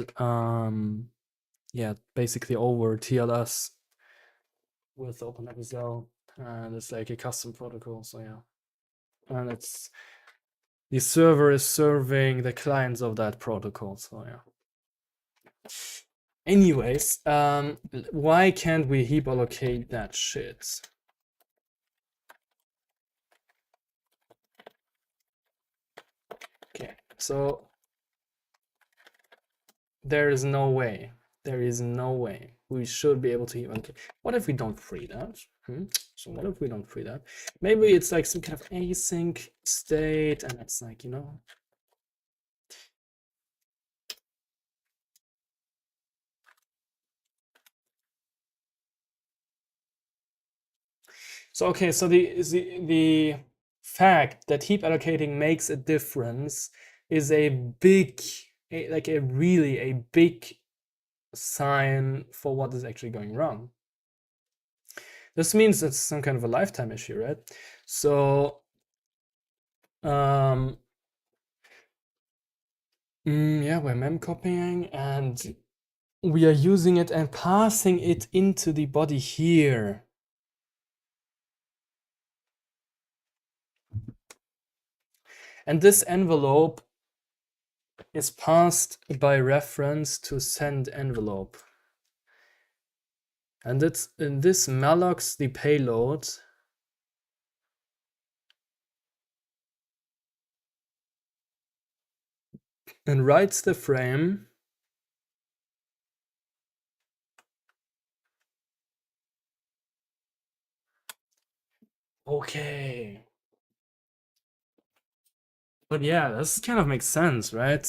yeah, basically over TLS with OpenSSL, and it's like a custom protocol. So yeah, and it's the server is serving the clients of that protocol. So yeah. Anyways, why can't we heap allocate that shit? Okay, so there is no way. There is no way we should be able to heap allocate. What if we don't free that? So what if we don't free that? Maybe it's like some kind of async state, and it's like, you know. So okay, so the fact that heap allocating makes a difference is a big, like a really a big sign for what is actually going wrong. This means it's some kind of a lifetime issue, right? So yeah, we're mem copying and we are using it and passing it into the body here. And this envelope is passed by reference to send envelope. And this mallocs the payload and writes the frame Okay. But yeah, this kind of makes sense, right?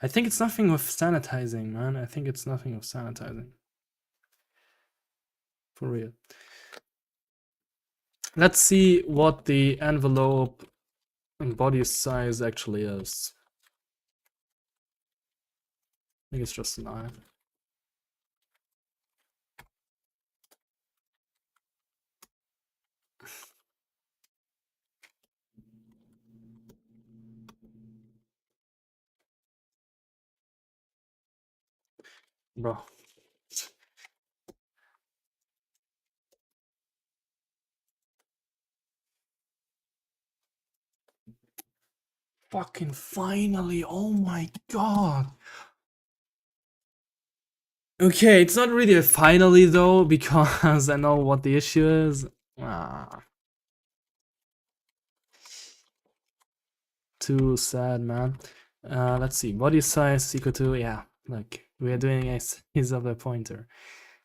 I think it's nothing with sanitizing, man. I think it's nothing with sanitizing. For real. Let's see what the envelope and body size actually is. I think it's just an eye. Bro. Fucking finally, oh my god. Okay, it's not really a finally though, because I know what the issue is. Ah, too sad, man. Let's see, body size is equal to, yeah, like, we are doing a size of the pointer.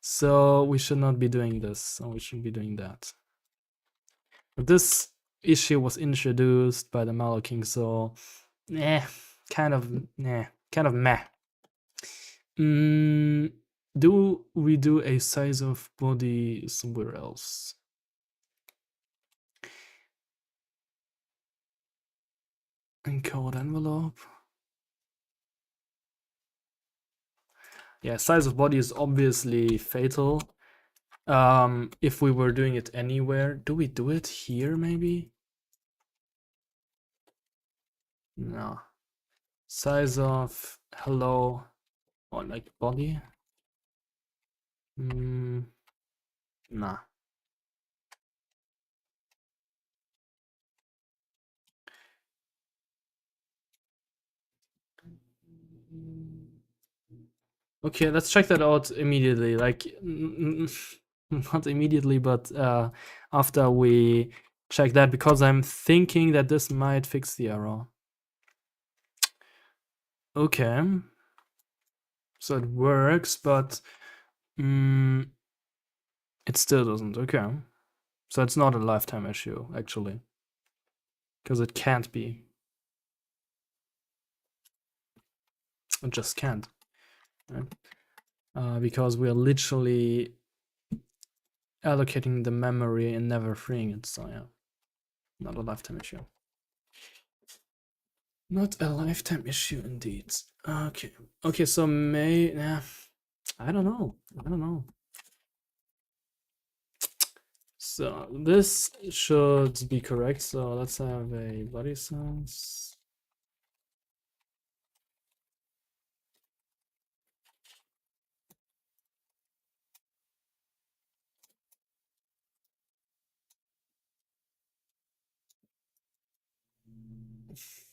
So we should not be doing this, so we should be doing that. But this issue was introduced by the Mallow King, so kind of meh. Do we do a size of body somewhere else? Encode envelope. Yeah, size of body is obviously fatal. If we were doing it anywhere, do we do it here maybe? No. Size of hello or like body? Nah. Okay, let's check that out immediately. Like, not immediately, but after we check that, because I'm thinking that this might fix the error. Okay. So it works, but it still doesn't. Okay. So it's not a lifetime issue, actually. Because it can't be. It just can't. Right? Because we are literally allocating the memory and never freeing it. So yeah, not a lifetime issue. Not a lifetime issue indeed. Okay. Okay, so I don't know. I don't know. So this should be correct. So let's have a body size.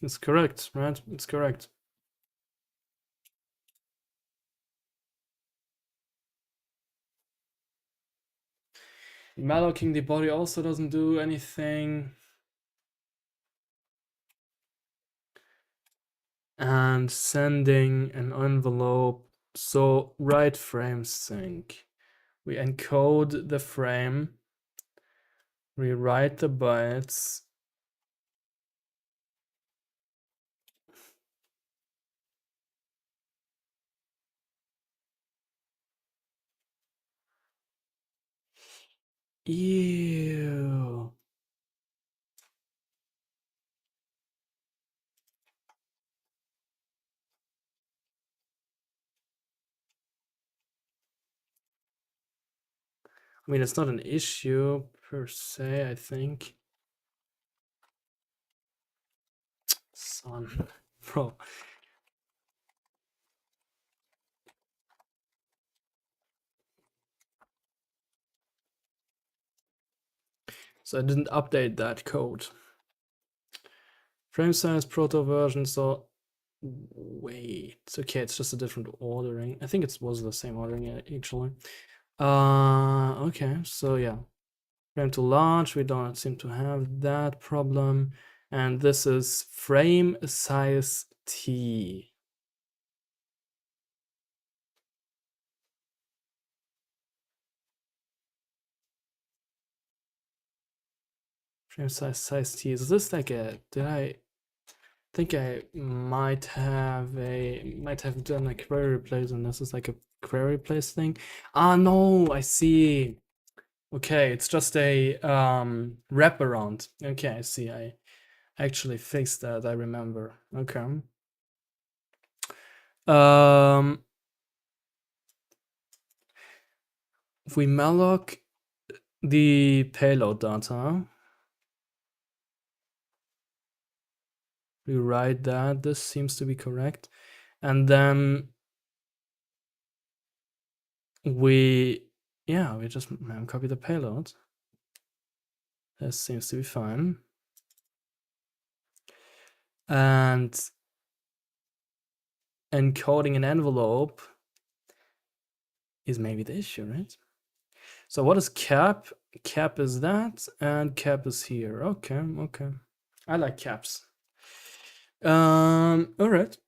It's correct, right? It's correct. Mallocking the body also doesn't do anything. And sending an envelope. So write frame sync. We encode the frame, rewrite the bytes. Ew. I mean, it's not an issue per se, I think. Son, bro. So I didn't update that code. Frame size proto version, so wait. Okay, it's just a different ordering. I think it was the same ordering actually. Okay, so yeah. Frame to large, we don't seem to have that problem. And this is frame size T. Frame size T. Is this like a? Did I think I might have done a query replace, and this is like a query replace thing? Ah, no, I see. Okay, it's just a wraparound. Okay, I see. I actually fixed that. I remember. Okay. If we malloc the payload data, we write that. This seems to be correct, and then we just copy the payload. This seems to be fine. And encoding an envelope is maybe the issue, right? So what is cap? Cap is that, and cap is here. Okay, okay. I like caps. All right.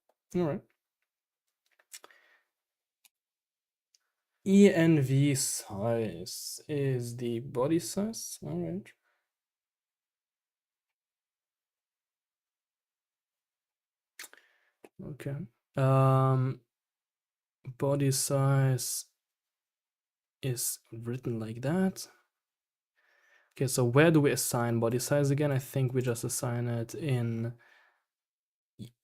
ENV size is the body size. All right. Okay. Body size is written like that. Okay, so where do we assign body size again? I think we just assign it in,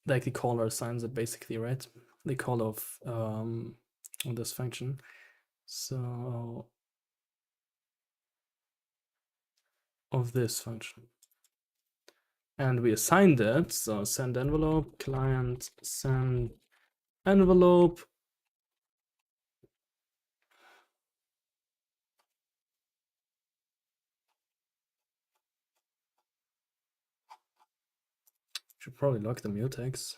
like the caller assigns it basically, right? The call of this function. So of this function. And we assigned it, so send envelope, client send envelope. Should probably lock the mutex.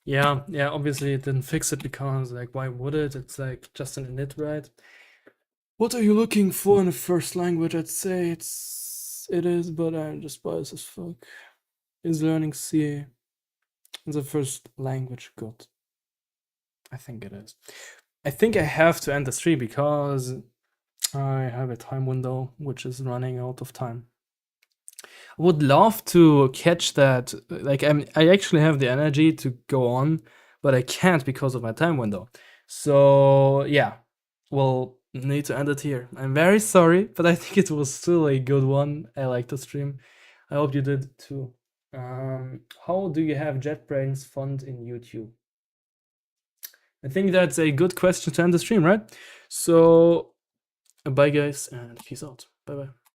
Yeah, obviously it didn't fix it because, like, why would it? It's like just an init, right? What are you looking for in a first language? I'd say it is, but I'm just biased as fuck. Is learning C the first language good? I think it is. I think I have to end the stream because I have a time window which is running out of time. I would love to catch that. Like, I actually have the energy to go on, but I can't because of my time window. So yeah, we'll need to end it here. I'm very sorry, but I think it was still a good one. I liked the stream. I hope you did too. How do you have JetBrains font in YouTube? I think that's a good question to end the stream, right? So bye guys, and peace out. Bye bye.